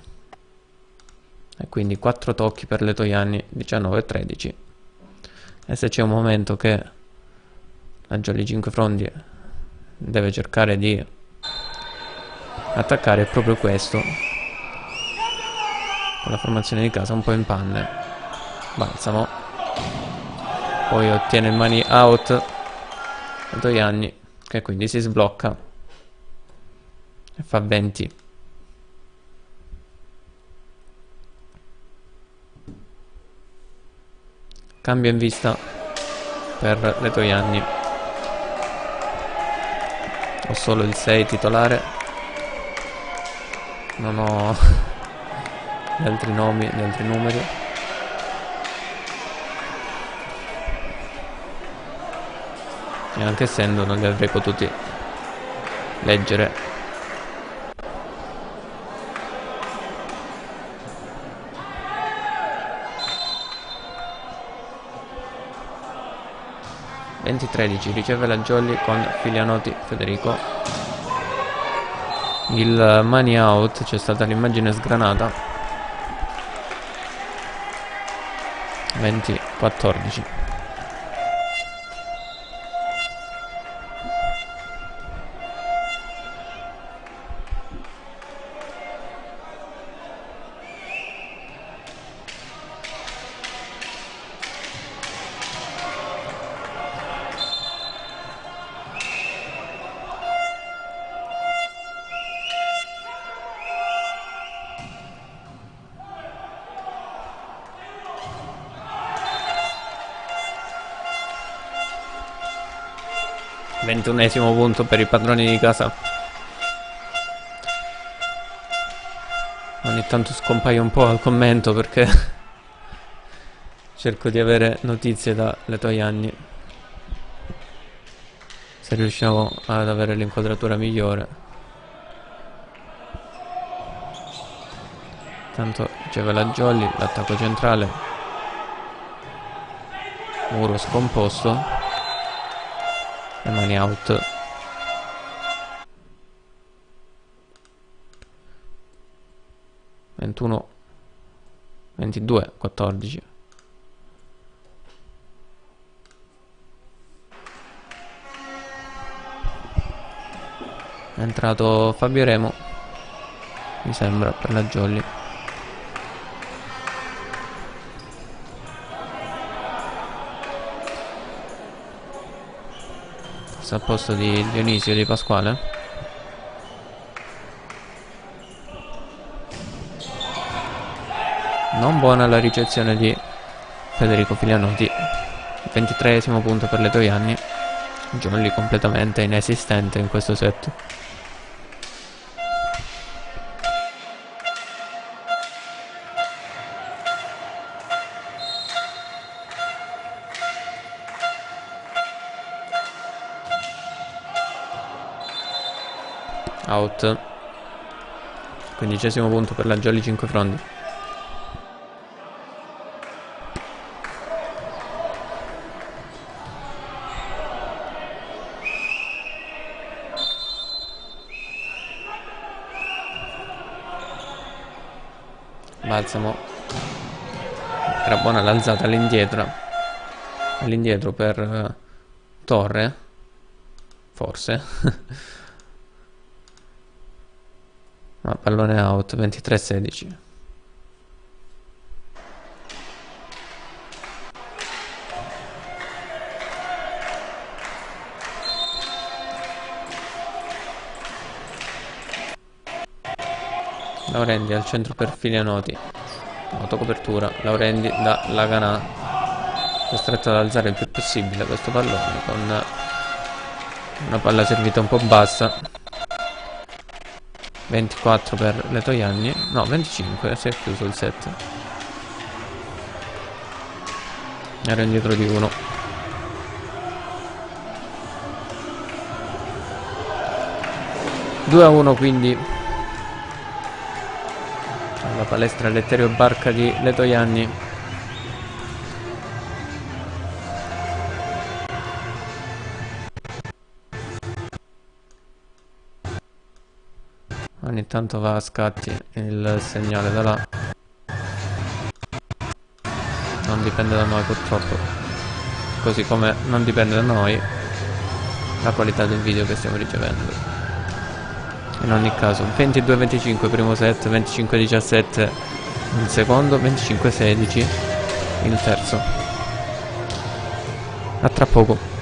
E quindi 4 tocchi per Leto Ianni, 19-13. E se c'è un momento che la Jolly 5 frondi deve cercare di attaccare, è proprio questo. Con la formazione di casa un po' in panne. Balsamo. Poi ottiene il money out Leto Ianni, che quindi si sblocca e fa 20. Cambio in vista per Leto Ianni. Ho solo il 6 titolare. Non ho gli altri nomi, gli altri numeri. E anche essendo non li avrei potuti leggere. (20-13) riceve la Jolly con Filianotti Federico. Il money out, c'è stata l'immagine sgranata. 20-14. Ventunesimo punto per i padroni di casa. Ogni tanto scompaio un po' al commento perché cerco di avere notizie da Letojanni, se riusciamo ad avere l'inquadratura migliore. Tanto riceve la Jolly, l'attacco centrale, muro scomposto e money out. (21, 22, 14). È entrato Fabio Remo, mi sembra, per la Jolly. Al posto di Dionisio Di Pasquale. Non buona la ricezione di Federico Filianotti. 23esimo punto per Letojanni. Jolly completamente inesistente in questo set. Out. 15esimo punto per la Jolly 5 frondi. Balsamo. Era buona l'alzata all'indietro per Torre, forse. Ma pallone out. 23-16. Laurendi al centro per Filianotti. Autocopertura. Laurendi da Laganà, costretto ad alzare il più possibile questo pallone con una palla servita un po' bassa. 24 per Letojanni. No, 25, si è chiuso il set. Era indietro di 1. Due a 1 quindi alla palestra Letterio Barca di Letojanni. Ogni tanto va a scatti il segnale da là. Non dipende da noi purtroppo. Così come non dipende da noi la qualità del video che stiamo ricevendo. In ogni caso 22-25 primo set, 25-17 il secondo, 25-16 il terzo. A tra poco.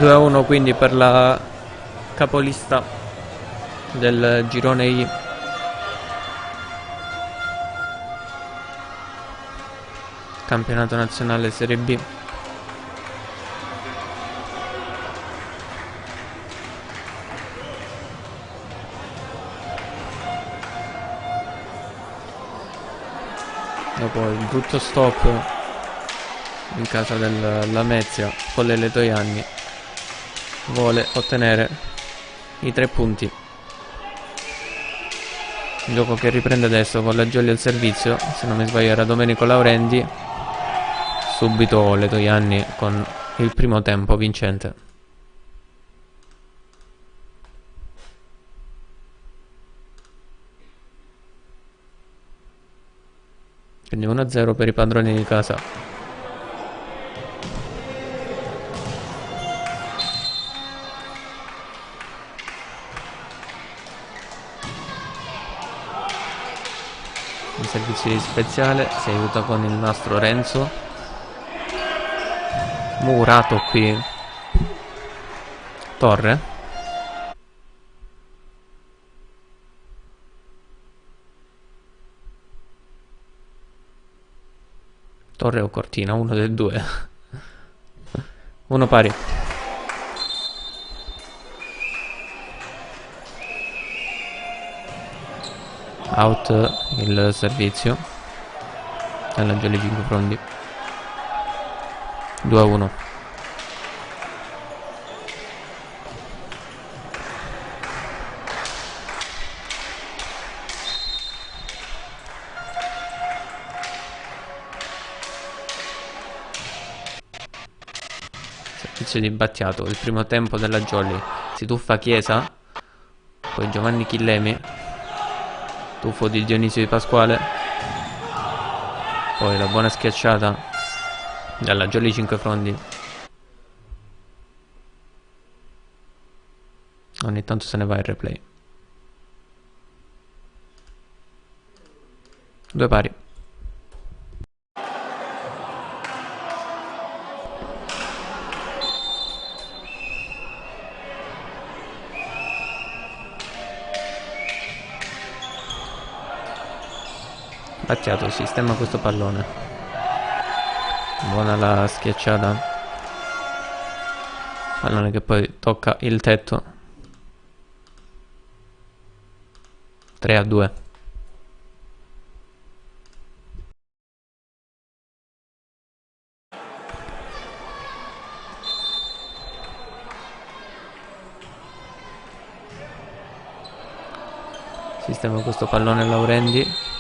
2-1 quindi per la capolista del girone I. Campionato nazionale Serie B. Dopo il brutto stop in casa del Lamezia, Colle Letojanni vuole ottenere i 3 punti. Il gioco che riprende adesso con la Gioli al servizio, se non mi sbaglio era Domenico Laurendi. Subito Letojanni con il primo tempo vincente. Quindi 1-0 per i padroni di casa. In servizio di Speziale si aiuta con il nastro Renzo. Murato qui Torre. Torre o Cortina, uno dei due. Uno pari. Out il servizio. Alla Gioli 5 pronti. 2-1. Servizio di Battiato, il primo tempo della Jolly. Si tuffa Chiesa, poi Giovanni Chillemi, tuffo di Dionisio Di Pasquale, poi la buona schiacciata dalla Jolly 5 frondi. Ogni tanto se ne va il replay. 2 pari. Battiato sistema questo pallone. Buona la schiacciata. Pallone che poi tocca il tetto. 3-2. Sistema questo pallone Laurendi.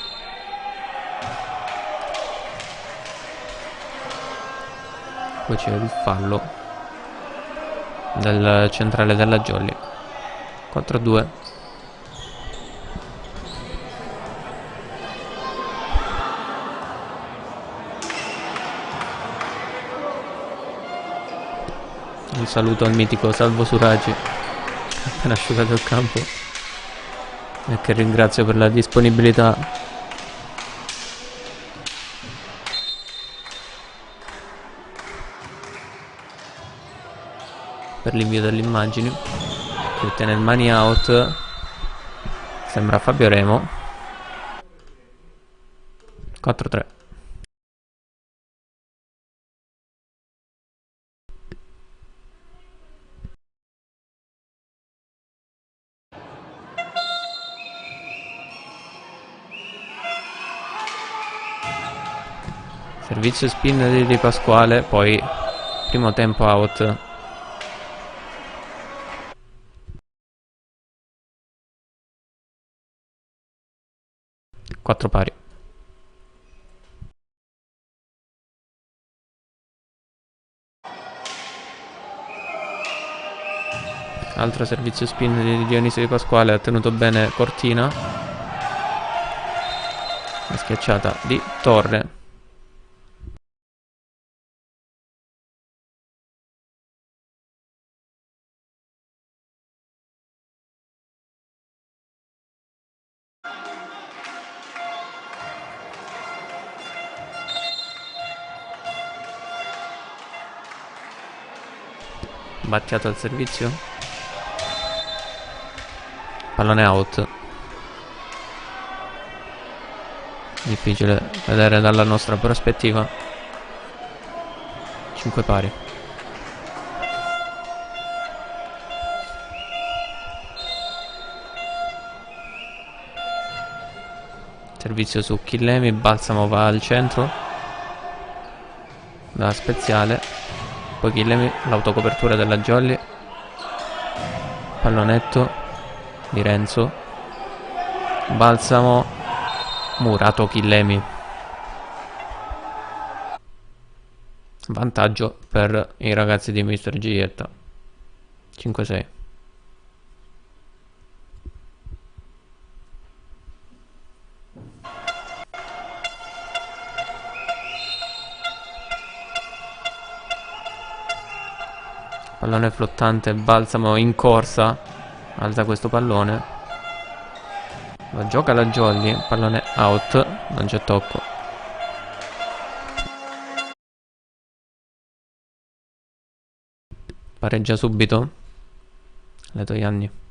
Poi c'è il fallo del centrale della Jolly. 4-2. Un saluto al mitico Salvo Suragi, appena asciugato il campo, e che ringrazio per la disponibilità. Per l'invio delle immagini, che ottiene il money out, sembra Fabio Remo. 4-3. Servizio spin di Pasquale, poi primo tempo out. 4 pari. Altro servizio spin di Dionisio Di Pasquale, ha tenuto bene Cortina. La schiacciata di Torre. Battiato al servizio. Pallone out. Difficile vedere dalla nostra prospettiva. 5 pari. Servizio su Chillemi. Balsamo va al centro da Speziale. Poi Chillemi, l'autocopertura della Jolly. Pallonetto di Renzo. Balsamo. Murato Chillemi. Vantaggio per i ragazzi di Mister Giglietta. 5-6. Pallone flottante, Balsamo in corsa. Alza questo pallone. Lo gioca la Jolly. Pallone out. Non c'è tocco. Pareggia subito Letojanni.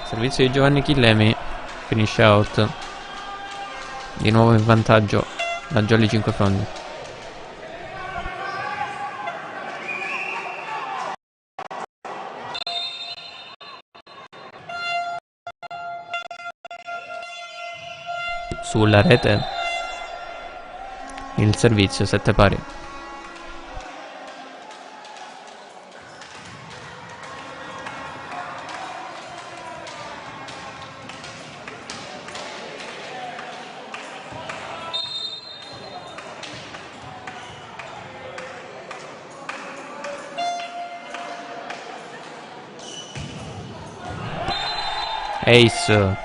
Servizio di Giovanni Chillemi. Finisce out. Di nuovo in vantaggio la Jolly 5 Fondi. Sulla rete il servizio 7 pari. Ace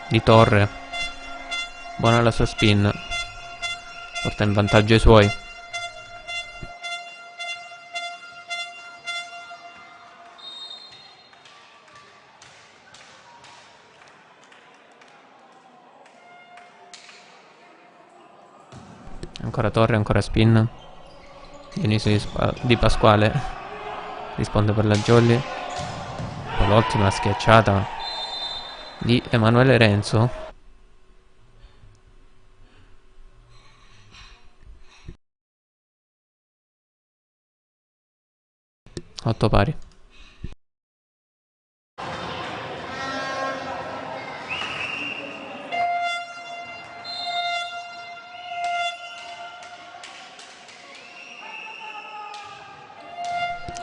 di Torre. Buona la sua spin. Porta in vantaggio i suoi. Ancora Torre, ancora spin. Dionisio di Pasquale risponde per la Jolly. Poi l'ottima schiacciata di Emanuele Renzo. Otto pari.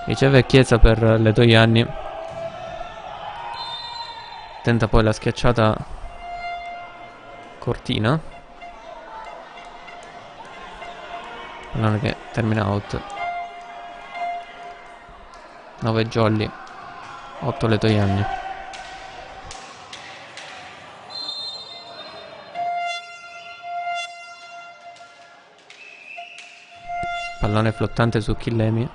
Riceve Chiesa per Letojanni. Tenta poi la schiacciata Cortina. Pallone che termina out. 9 Jolly, 8 Letojanni. Pallone flottante su Chillemi.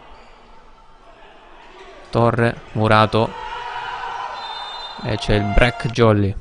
Torre, murato. E c'è il break Jolly.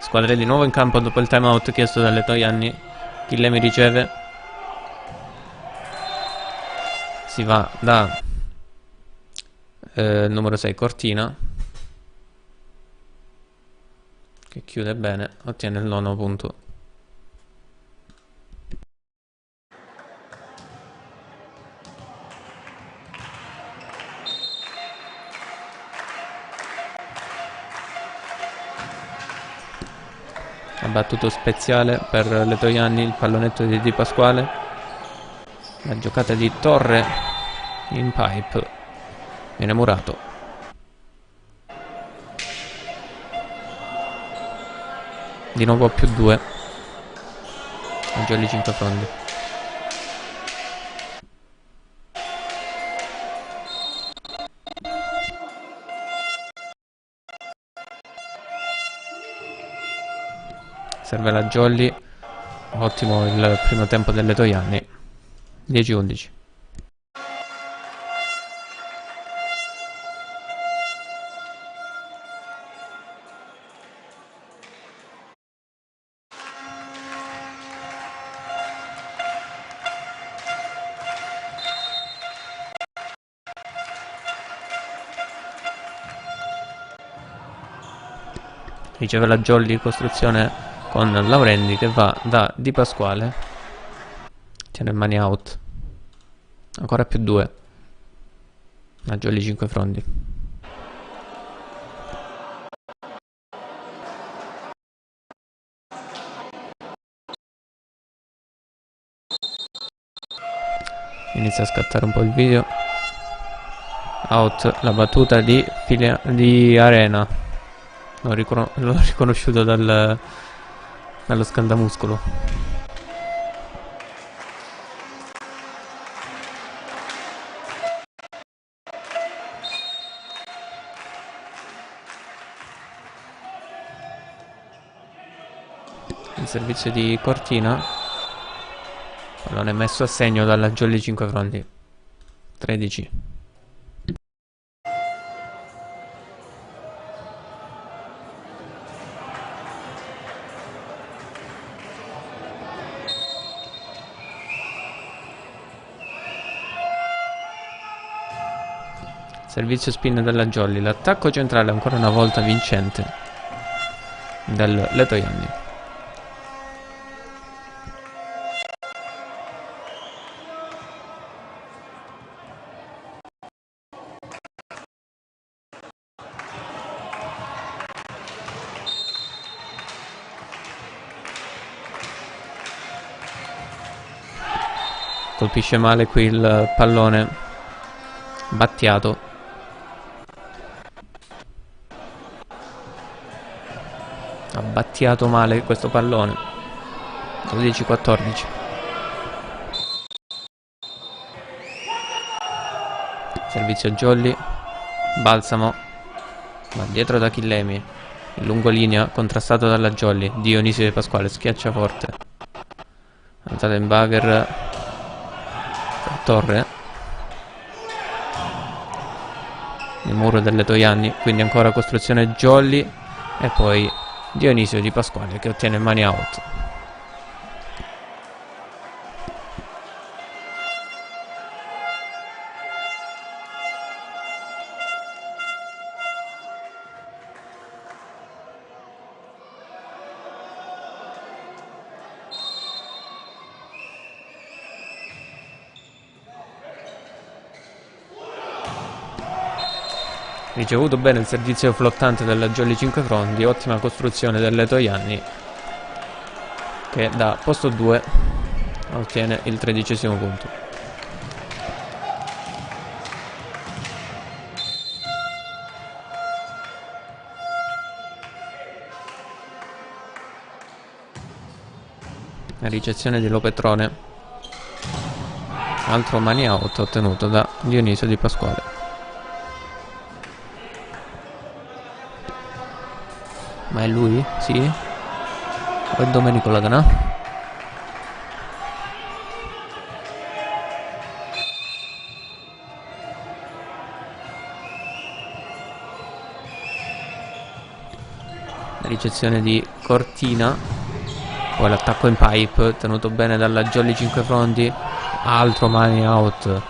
Squadre di nuovo in campo dopo il timeout chiesto dalle Toianni. Chillemi riceve. Si va da numero 6 Cortina, che chiude bene, ottiene il 9° punto. Battuto speziale per le Toianni, il pallonetto di Di Pasquale, la giocata di Torre in pipe, viene murato. Di nuovo +2 a Jolly 5 Frondi. Serve la Jolly. Ottimo il primo tempo delle Toianni. 10-11. Riceve la Jolly, costruzione con Laurendi che va da Di Pasquale, tiene in mani out, ancora +2 a Jolly 5 Frondi. Inizia a scattare un po' il video. Out la battuta di Arena. L'ho riconosciuto dallo scaldamuscolo. Il servizio di Cortina, pallone messo a segno dalla Jolly 5 Frondi. 13. Servizio spin della Jolly, l'attacco centrale ancora una volta vincente delle Toianni. Colpisce male qui il pallone Battiato. Ha battiato male questo pallone. 12-14. Servizio Jolly. Balsamo. Va dietro da Chillemi. In lungolinea contrastato dalla Jolly. Dionisio Di Pasquale schiaccia forte. Alzata in bugger. Torre. Il muro delle Toianni. Quindi ancora costruzione Jolly. E poi Dionisio Di Pasquale che ottiene mani out. Ricevuto bene il servizio flottante della Jolly 5 Frondi, ottima costruzione delle Toianni che da posto 2 ottiene il 13° punto. La ricezione di Lopetrone, altro mani out ottenuto da Dionisio Di Pasquale. Ma è lui? Sì? O è Domenico Laganà? ricezione di Cortina, poi l'attacco in pipe tenuto bene dalla Jolly 5 fronti, altro money out.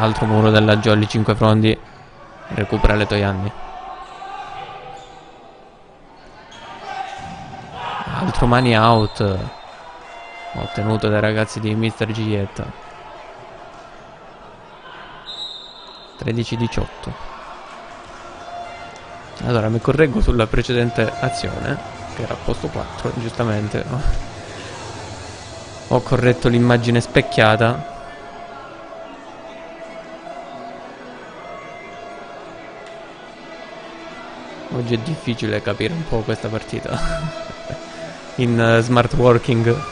Altro muro della Jolly 5 fronti, recupera le Toianni. Altro money out ottenuto dai ragazzi di Mr. Giglietta. 13-18. Allora mi correggo sulla precedente azione, che era a posto 4, giustamente ho corretto l'immagine specchiata. Oggi è difficile capire un po' questa partita in smart working.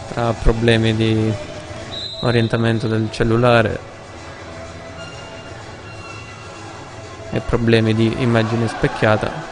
Tra problemi di orientamento del cellulare e problemi di immagine specchiata,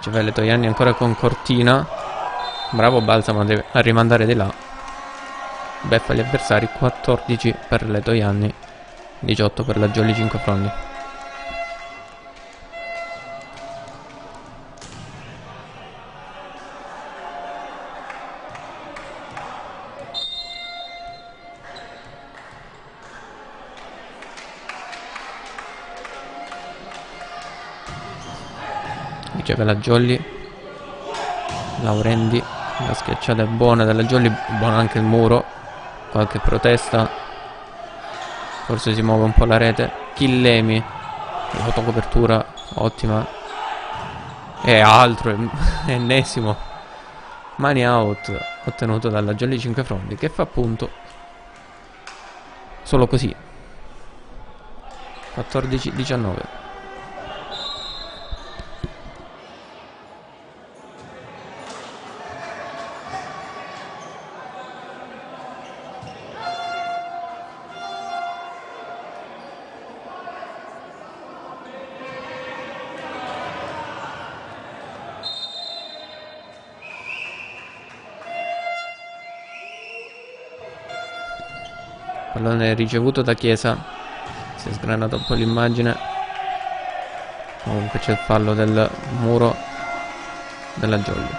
riceve Toianni ancora con Cortina. Bravo Balsamo a rimandare di là. Beffa gli avversari. 14 per le Toianni, 18 per la Jolly 5 fronti. Riceve la Jolly. Laurendi, la schiacciata è buona della Jolly, buona anche il muro. Qualche protesta, forse si muove un po' la rete. Chillemi, autocopertura ottima, e altro ennesimo money out ottenuto dalla Jolly 5 fronti, che fa punto solo così. 14-19. Pallone ricevuto da Chiesa. Si è sgranata un po' l'immagine. Comunque c'è il fallo del muro della Jolly.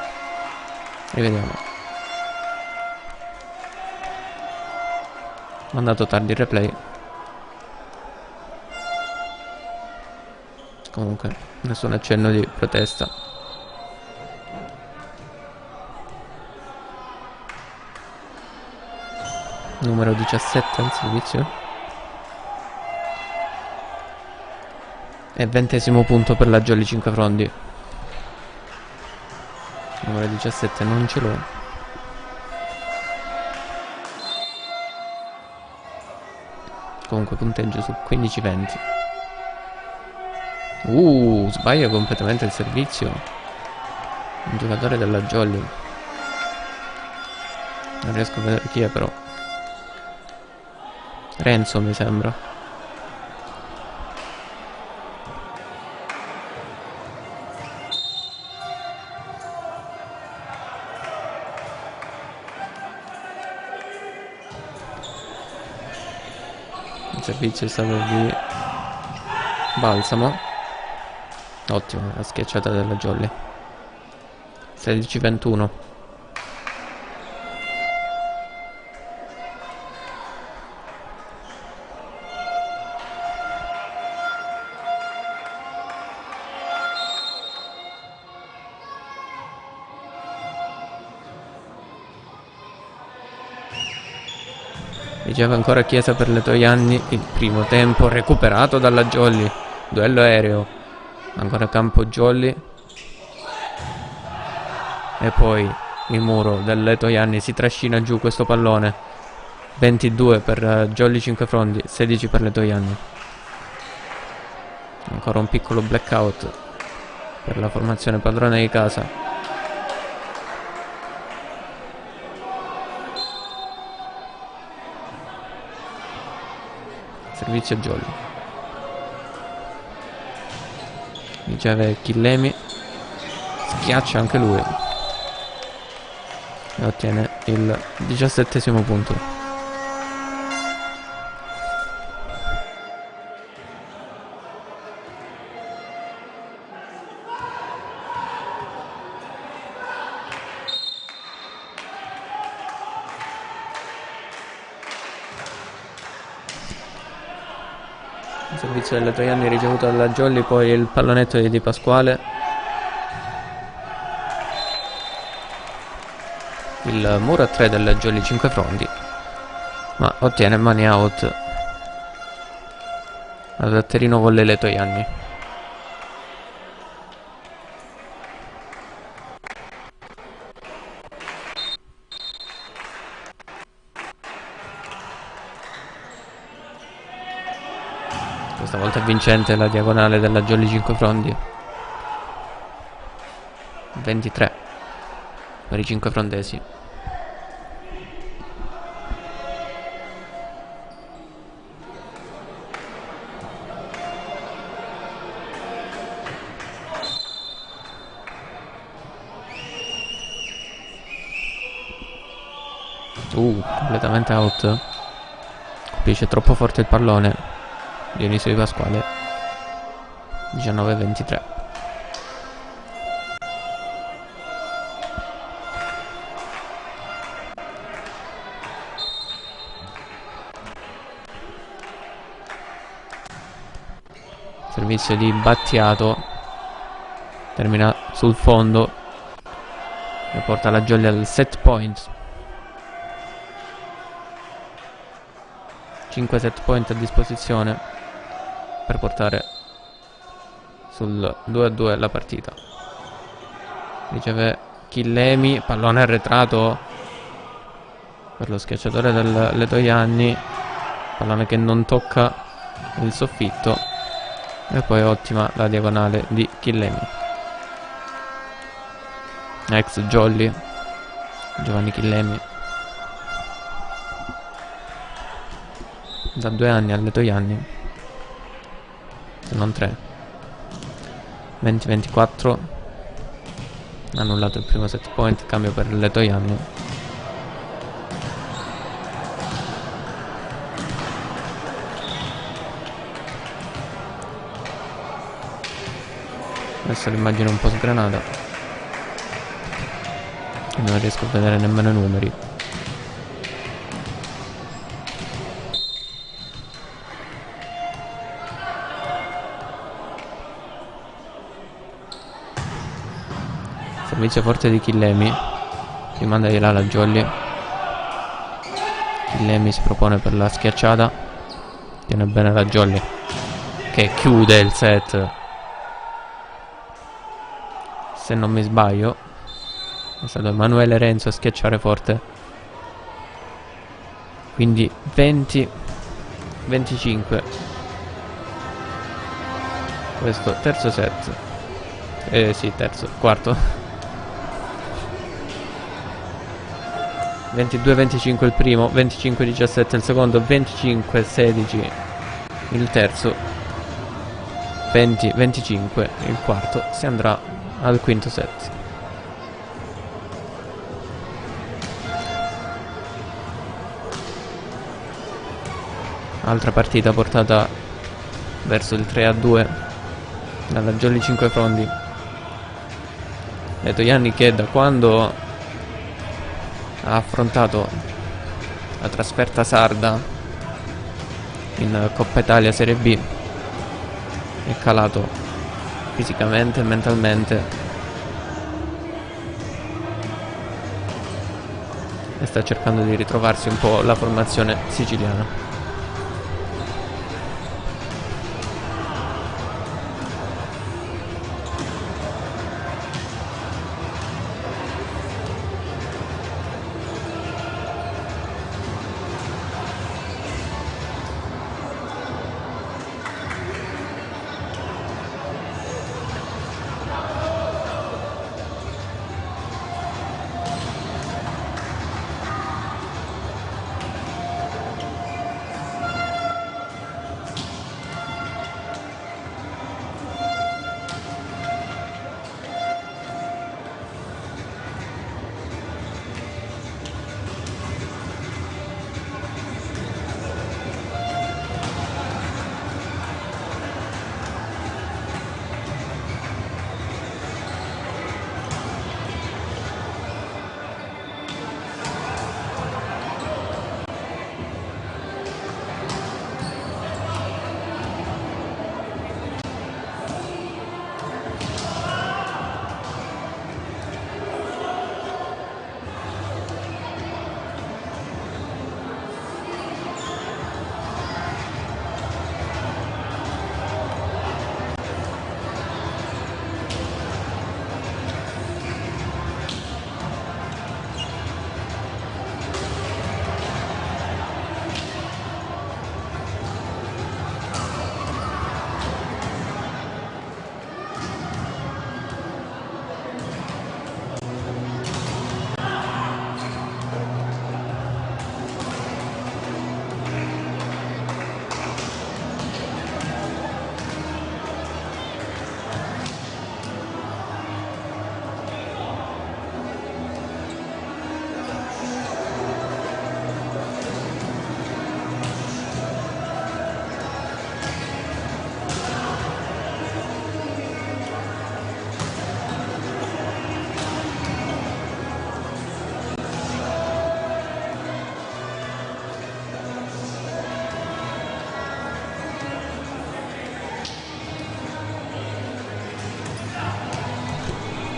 Rivediamo. Mandato tardi il replay. Comunque nessun accenno di protesta. Numero 17 al servizio. E 20° punto per la Jolly 5 fronti. Numero 17 non ce l'ho. Comunque punteggio su 15-20. Sbaglia completamente il servizio un giocatore della Jolly. Non riesco a vedere chi è, però Renzo mi sembra. Il servizio è stato di Balsamo. Ottimo, la schiacciata della Jolly. 16-21. Riceve ancora Chiesa per Letojanni. Il primo tempo recuperato dalla Jolly. Duello aereo. Ancora campo Jolly. E poi il muro del Letojanni si trascina giù questo pallone. 22 per Jolly Cinquefrondi, 16 per Letojanni. Ancora un piccolo blackout per la formazione padrona di casa. Servizio Jolly. Riceve Chillemi. Schiaccia anche lui. E ottiene il 17° punto. Il servizio delle Letojanni ricevuto dalla Jolly, poi il pallonetto di Di Pasquale. Il muro a 3 del Jolly Cinquefrondi, ma ottiene mani out al Terino con le Letojanni. Questa volta è vincente la diagonale della Jolly Cinquefrondi. 23 per i cinquefrondesi. Completamente out. Colpisce troppo forte il pallone Dionisio Di Pasquale. 19-23. Servizio di Battiato. Termina sul fondo e porta la Jolly al set point. 5 set point a disposizione per portare sul 2-2 la partita. Riceve Chillemi, pallone arretrato per lo schiacciatore del Letojanni, pallone che non tocca il soffitto, e poi ottima la diagonale di Chillemi. Ex Jolly Giovanni Chillemi, da 2 anni al Letojanni, se non 3. 20-24. Annullato il primo set point, cambio per il Letojanni. Adesso l'immagine è un po' sgranata e non riesco a vedere nemmeno i numeri. Servizio forte di Chillemi, rimanda di là la Jolly. Chillemi si propone per la schiacciata, tiene bene la Jolly che chiude il set, se non mi sbaglio è stato Emanuele Renzo a schiacciare forte. Quindi 20-25 questo terzo set. Quarto. 22-25 il primo, 25-17 il secondo, 25-16 il terzo, 20-25 il quarto. Si andrà al quinto set. Altra partita portata verso il 3-2 dalla Jolly Cinquefrondi. Letojanni che da quando ha affrontato la trasferta sarda in Coppa Italia Serie B è calato fisicamente e mentalmente, e sta cercando di ritrovarsi un po' la formazione siciliana.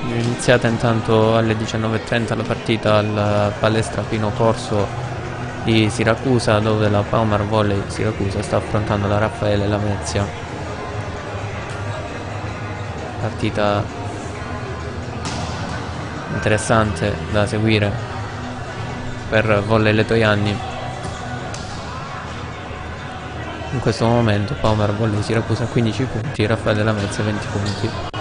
È iniziata intanto alle 19:30 la partita alla palestra Pino Corso di Siracusa, dove la Palmer Volley Siracusa sta affrontando la Raffaele Lamezia. Partita interessante da seguire per Volley Letojanni. In questo momento Palmer Volley Siracusa 15 punti, Raffaele Lamezia 20 punti.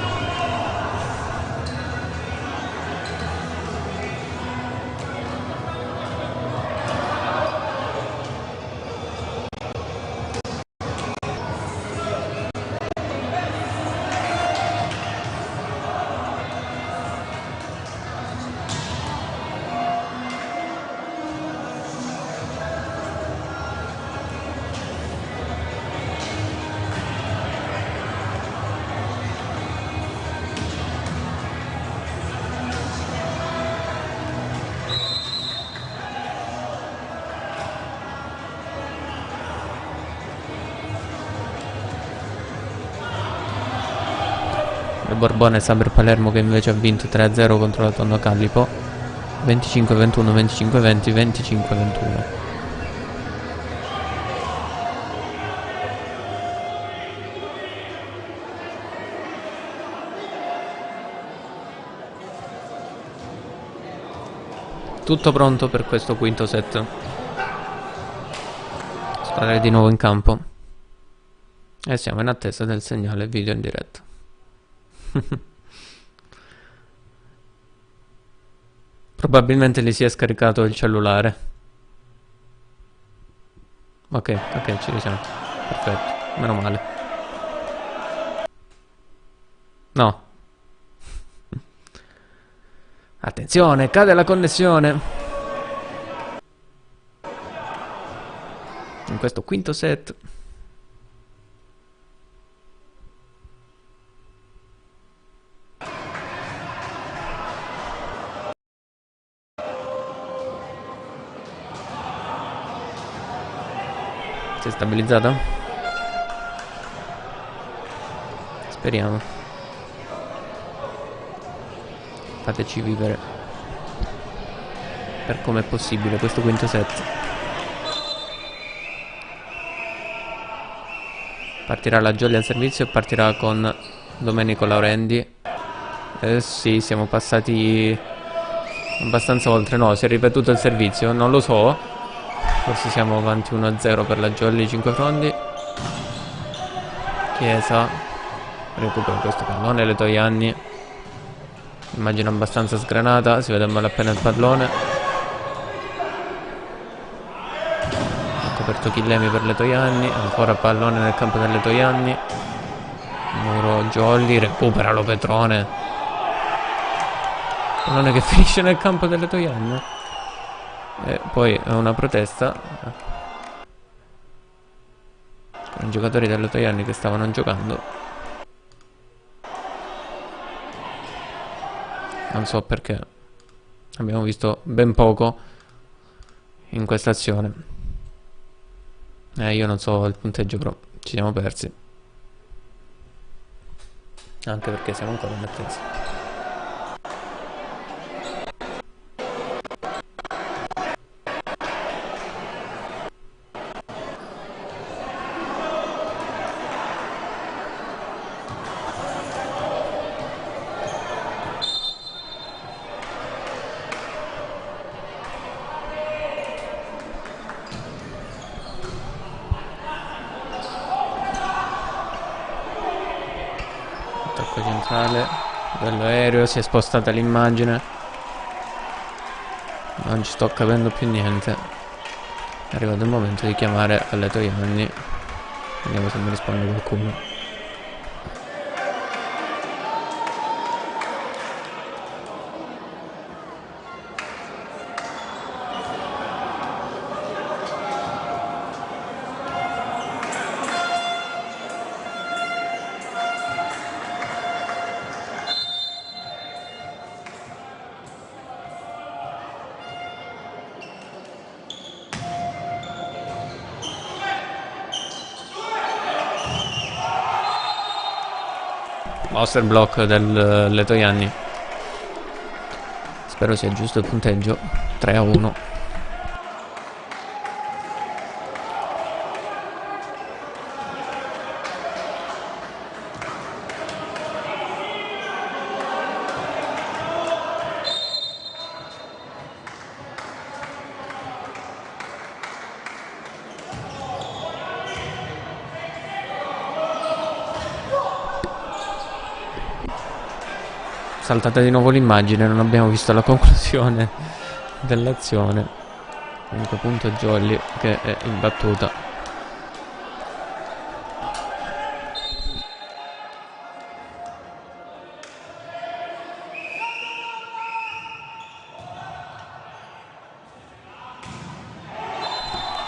Il Borbone Saber Palermo che invece ha vinto 3-0 contro la Tonno Callipo, 25-21, 25-20, 25-21. Tutto pronto per questo quinto set. Squadra di nuovo in campo e siamo in attesa del segnale video in diretta. Probabilmente gli si è scaricato il cellulare. Ok, ci siamo. Perfetto, meno male. No. Attenzione, cade la connessione. In questo quinto set. Si è stabilizzata? Speriamo. Fateci vivere. per come è possibile questo quinto set. Partirà la Jolly al servizio e partirà con Domenico Laurendi. Sì, siamo passati abbastanza oltre. No, si è ripetuto il servizio, non lo so. Forse siamo avanti 1-0 per la Jolly 5 frondi. Chiesa recupera questo pallone, Letojanni. Immagine abbastanza sgranata, si vede malapena il pallone. Coperto Chillemi per Letojanni, ancora pallone nel campo del Letojanni. Muro Jolly, recupera lo Petrone. Pallone che finisce nel campo del Letojanni. E poi una protesta con i giocatori del Letojanni che stavano giocando. Non so perché. Abbiamo visto ben poco in questa azione. Io non so il punteggio, però ci siamo persi. Anche perché siamo ancora in attesa. Attacco centrale, bello aereo, si è spostata l'immagine. Non ci sto capendo più niente. È arrivato il momento di chiamare a Letojanni. Vediamo se mi risponde qualcuno. Monster block del Letojanni. Spero sia giusto il punteggio. 3-1. Saltata di nuovo l'immagine, non abbiamo visto la conclusione dell'azione. Comunque punto Jolly che è imbattuta.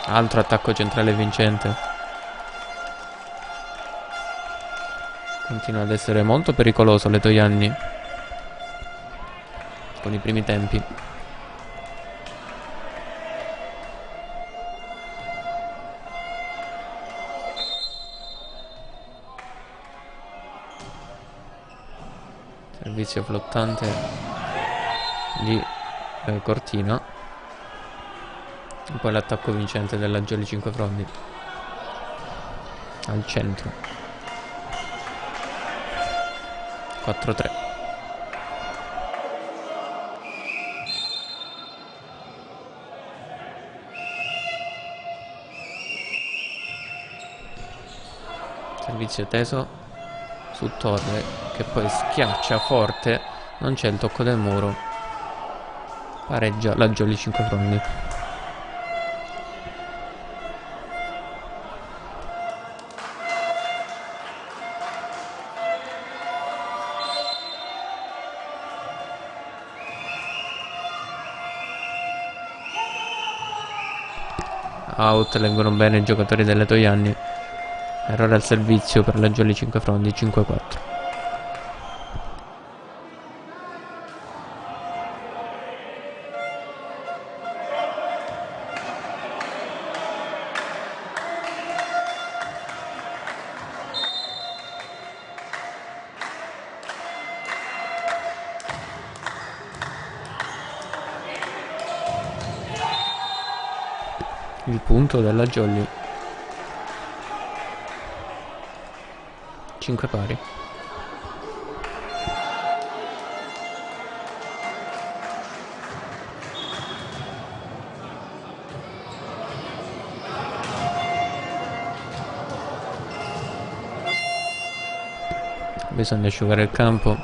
Altro attacco centrale vincente. Continua ad essere molto pericoloso Letojanni con i primi tempi. Servizio flottante di Cortina. E poi l'attacco vincente della Jolly 5 frondi al centro. 4-3. Servizio teso su Torre che poi schiaccia forte. Non c'è il tocco del muro. Pareggia la Jolly 5 frondi. Out, leggono bene i giocatori delle Letojanni. Errore al servizio per la Jolly 5 frondi, 5-4. il punto della Jolly. 5 pari. Bisogna asciugare il campo.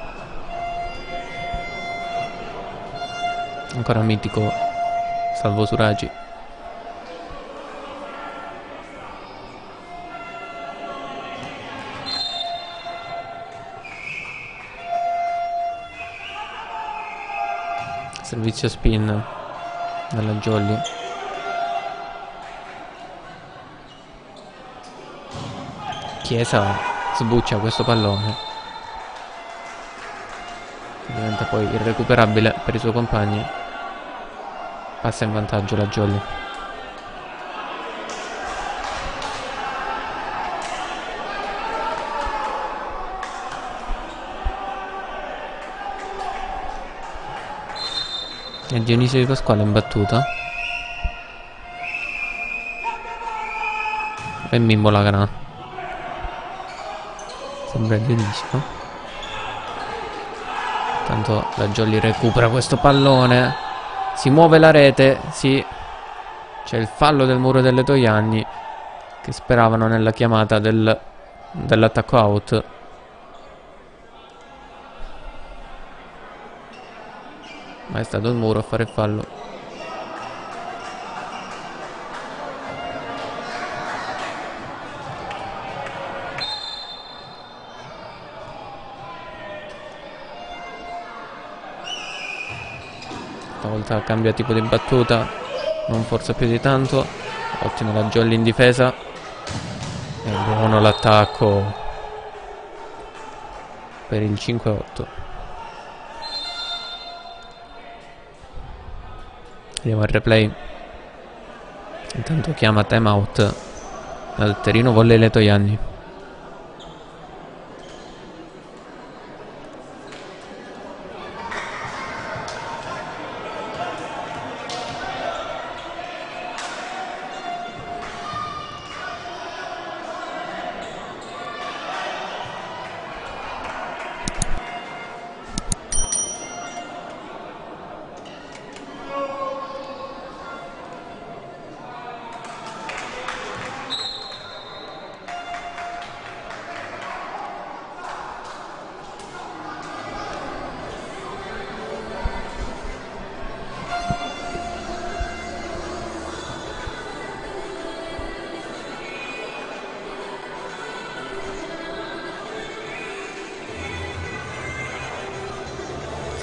Ancora mitico Salvo Suragi. Servizio spin della Jolly. Chiesa sbuccia questo pallone. Diventa poi irrecuperabile per i suoi compagni. Passa in vantaggio la Jolly. E Dionisio Di Pasquale in battuta. E Mimmo Laganà. Sembra Dionisio. Tanto la Jolly recupera questo pallone. Si muove la rete. Sì. C'è il fallo del muro delle Toianni, che speravano nella chiamata dell'attacco out. Ma è stato il muro a fare il fallo. Stavolta cambia tipo di battuta, non forza più di tanto. Ottimo la Jolly in difesa. E buono l'attacco per il 5-8. Vediamo il replay. Intanto chiama timeout al Terino Volley Le Toianni.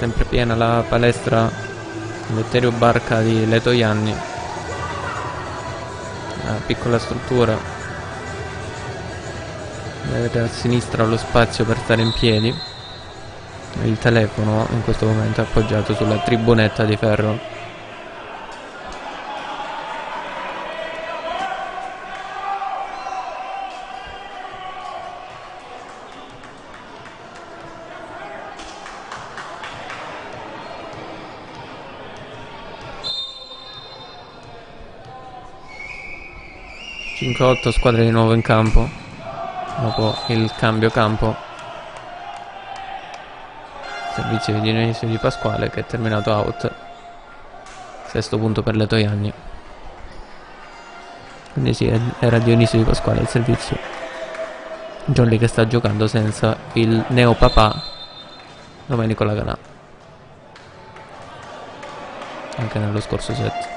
Sempre piena la palestra Letterio Barca di Le Toianni. Una piccola struttura. Vedete a sinistra lo spazio per stare in piedi. Il telefono in questo momento è appoggiato sulla tribunetta di ferro. (5-8) squadre di nuovo in campo dopo il cambio campo. Servizio di Dionisio Di Pasquale, che è terminato out. 6° punto per Le Toianni. Quindi sì, era Dionisio Di Pasquale il servizio. Jolly che sta giocando senza il neopapà Domenico Laganà, anche nello scorso set.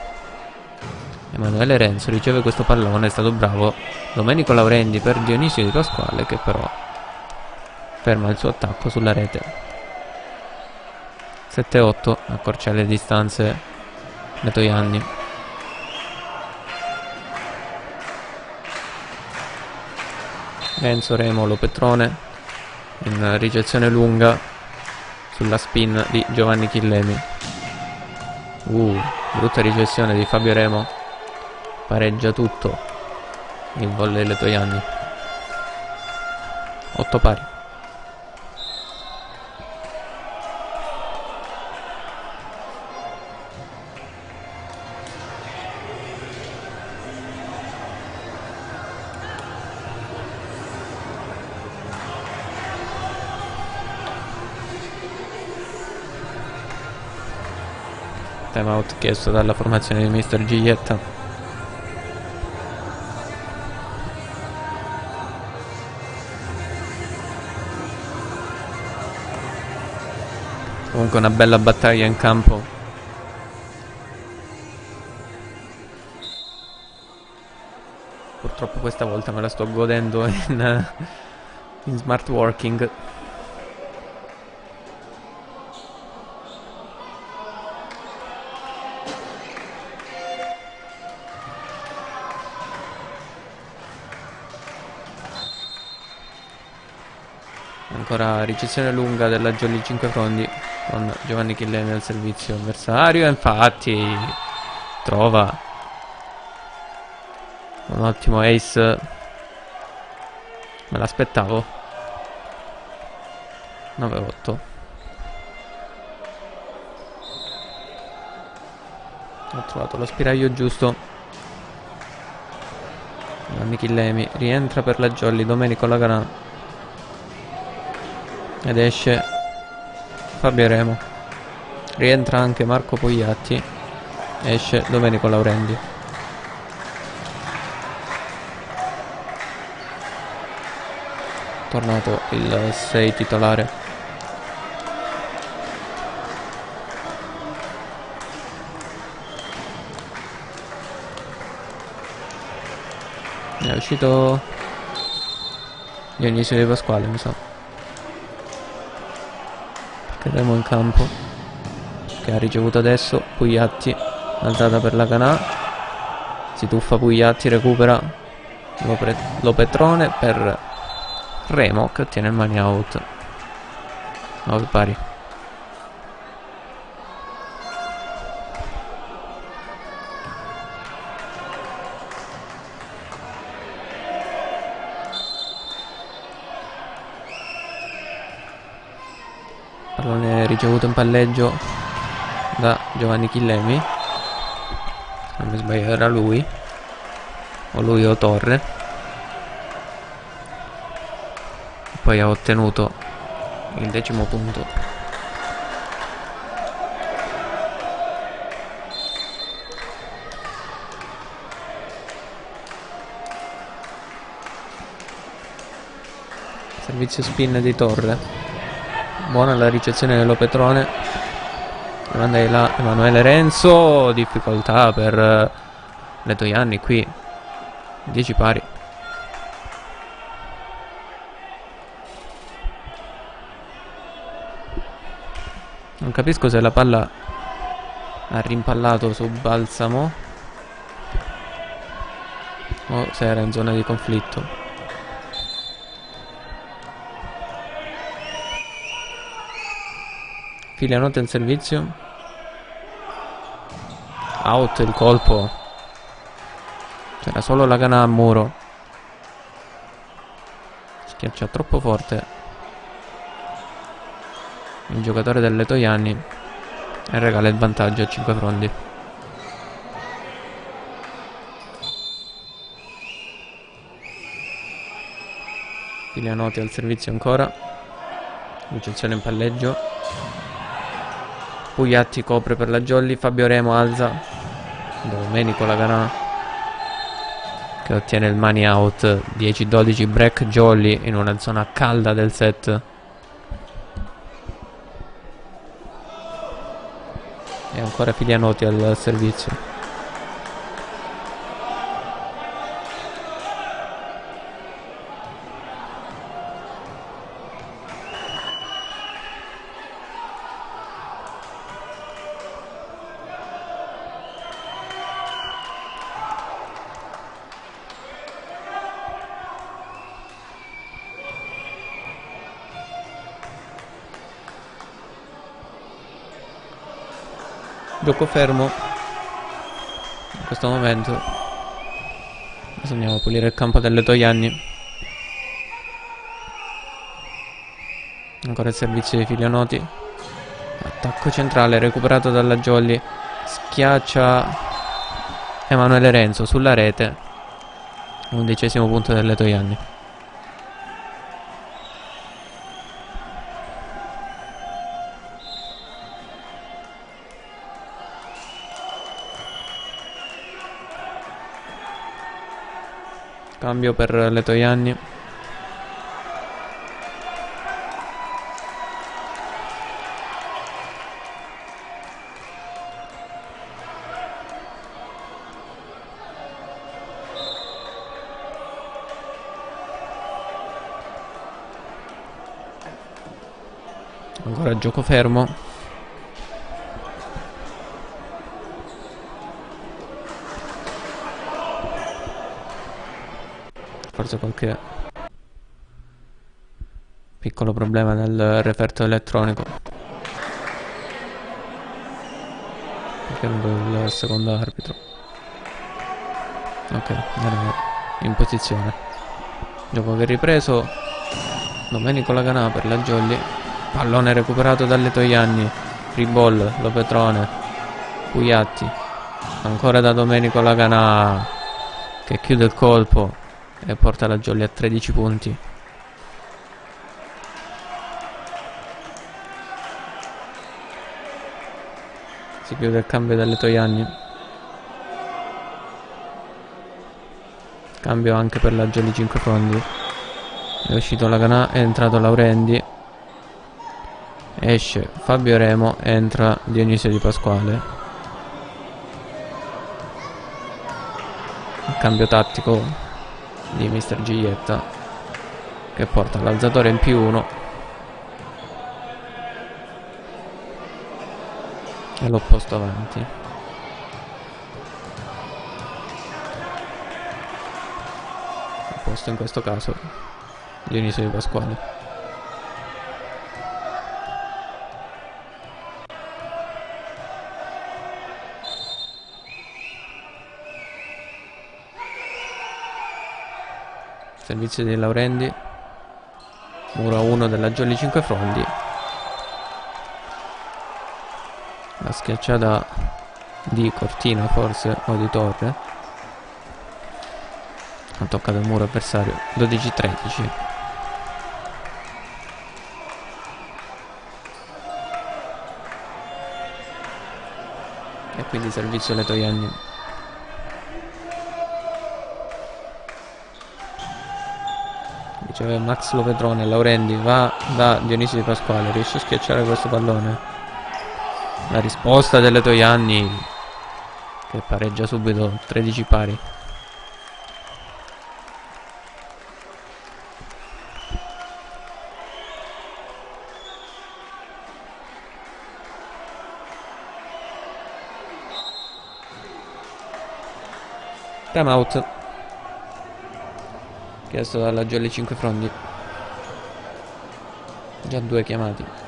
Emanuele Renzo riceve questo pallone, è stato bravo Domenico Laurendi per Dionisio Di Pasquale, che però ferma il suo attacco sulla rete. 7-8, accorcia le distanze Le Toianni. Renzo, Remolo, Petrone in ricezione lunga sulla spin di Giovanni Chillemi. Brutta ricezione di Fabio Remo. Pareggia tutto il Volley Le Toianni. 8 pari. Time out chiesto dalla formazione di Mister Giglietta. Comunque una bella battaglia in campo. Purtroppo questa volta me la sto godendo in smart working. Ancora ricezione lunga della Jolly 5 Frondi con Giovanni Chillemi al servizio avversario. Infatti trova un ottimo ace. Me l'aspettavo. 9-8. Ho trovato lo spiraglio giusto. Giovanni Chillemi rientra per la Jolly Domenico Laganà. Ed esce Fabio Remo. Rientra anche Marco Pogliatti. Esce Domenico Laurendi. Tornato il 6 titolare. È uscito Dionisio Di Pasquale, mi sa. Remo in campo, che ha ricevuto adesso. Pugliatti, alzata per la Canà. Si tuffa Pugliatti, recupera Lopetrone per Remo, che ottiene il money out. 9 pari. Pallone ricevuto in palleggio da Giovanni Chillemi. Non mi sbaglio, era lui. O lui o Torre. Poi ha ottenuto il 10° punto. Servizio spin di Torre. Buona la ricezione dell'Opetrone. Rimanda di là Emanuele Renzo. Difficoltà per Letojanni qui. 10 pari. Non capisco se la palla ha rimpallato su Balsamo o se era in zona di conflitto. Filianotti al servizio. Out il colpo. C'era solo la Canà a muro. Schiaccia troppo forte il giocatore del Letojanni e regala il vantaggio a 5 Frondi. Filianotti al servizio ancora. Ricezione in palleggio. Pugliatti copre per la Jolly. Fabio Remo alza. Domenico Laganà, che ottiene il money out. 10-12 break Jolly in una zona calda del set. E ancora Filianotti al servizio. Gioco fermo in questo momento. Bisogna pulire il campo del Letojanni. Ancora il servizio di Filianotti. Attacco centrale recuperato dalla Jolly. Schiaccia Emanuele Renzo sulla rete. 11° punto del Letojanni. Cambio per Letojanni. Ancora gioco fermo. Forse qualche piccolo problema nel referto elettronico. Perché non il secondo arbitro. Ok, era in posizione. Gioco che è ripreso. Domenico Laganà per la Jolly. Pallone recuperato da Letojanni. Free ball, Lopetrone. Pugliatti. Ancora da Domenico Laganà, che chiude il colpo e porta la Jolly a 13 punti. Si chiude il cambio da Letojanni. Cambio anche per la Jolly 5 Fondi. È uscito Laganà, è entrato Laurendi. Esce Fabio Remo, entra Dionisio Di Pasquale. Il cambio tattico di Mister Giglietta, che porta l'alzatore in +1 e l'opposto avanti. Opposto in questo caso Dionisio Di Pasquale. Servizio di Laurendi. Muro a 1 della Jolly 5 Fondi. La schiacciata di Cortina forse, o di Torre. Ha toccato il muro avversario. 12-13. E quindi servizio Letojanni. Riceve Max Lopetrone. Laurendi va da Dionisio Di Pasquale. Riesce a schiacciare questo pallone. La risposta delle Letojanni, che pareggia subito 13 pari. Time out chiesto dalla Jolly 5 Fondi. Già 2 chiamati.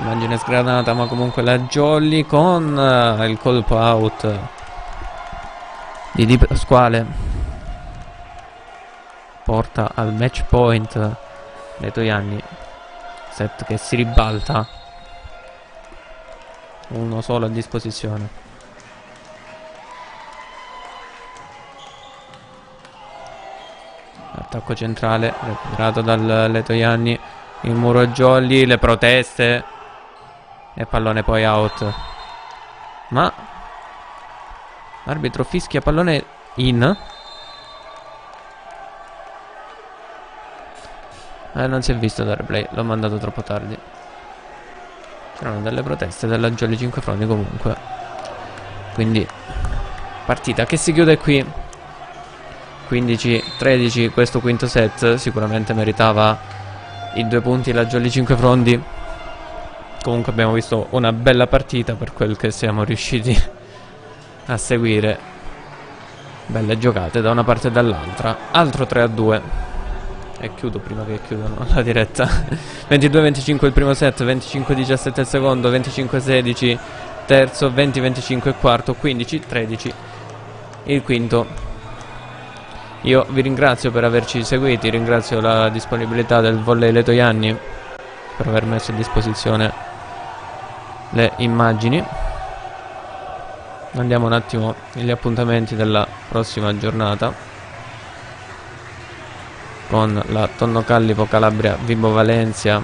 Immagine sgranata, ma comunque la Jolly con il colpo out di Di Pasquale porta al match point Letojanni. Set che si ribalta, uno solo a disposizione. Attacco centrale recuperato dal Letojanni. Il muro a Jolly, le proteste e pallone poi out. Ma l'arbitro fischia pallone in. Non si è visto dal replay, l'ho mandato troppo tardi. C'erano delle proteste della Jolly 5 Fondi comunque. Quindi partita che si chiude qui 15-13 questo quinto set. Sicuramente meritava i 2 punti la Jolly 5 Fondi. Comunque abbiamo visto una bella partita per quel che siamo riusciti a seguire. Belle giocate da una parte e dall'altra. Altro 3-2. E chiudo prima che chiudano la diretta. 22-25 il primo set, 25-17 il secondo, 25-16 terzo, 20-25 il quarto, 15-13 il quinto. Io vi ringrazio per averci seguiti, ringrazio la disponibilità del Volley Letojanni per aver messo a disposizione le immagini. Andiamo un attimo agli appuntamenti della prossima giornata con la Tonno Callipo Calabria Vibo Valencia,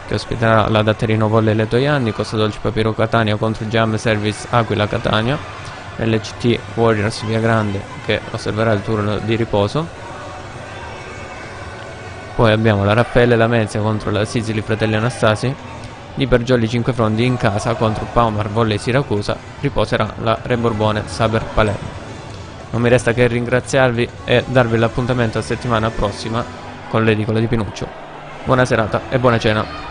che ospiterà la Datterino Volley Letojanni, Costa Dolce Papiro Catania contro Jam Service Aquila Catania, LCT Warriors Via Grande che osserverà il turno di riposo. Poi abbiamo la Raffaele Lamezia contro la Sicily Fratelli Anastasi, di Bergioli 5 Frondi in casa contro Paumar Volley Siracusa, riposerà la Re Borbone Saber Palermo. Non mi resta che ringraziarvi e darvi l'appuntamento a settimana prossima con l'edicolo di Pinuccio. Buona serata e buona cena.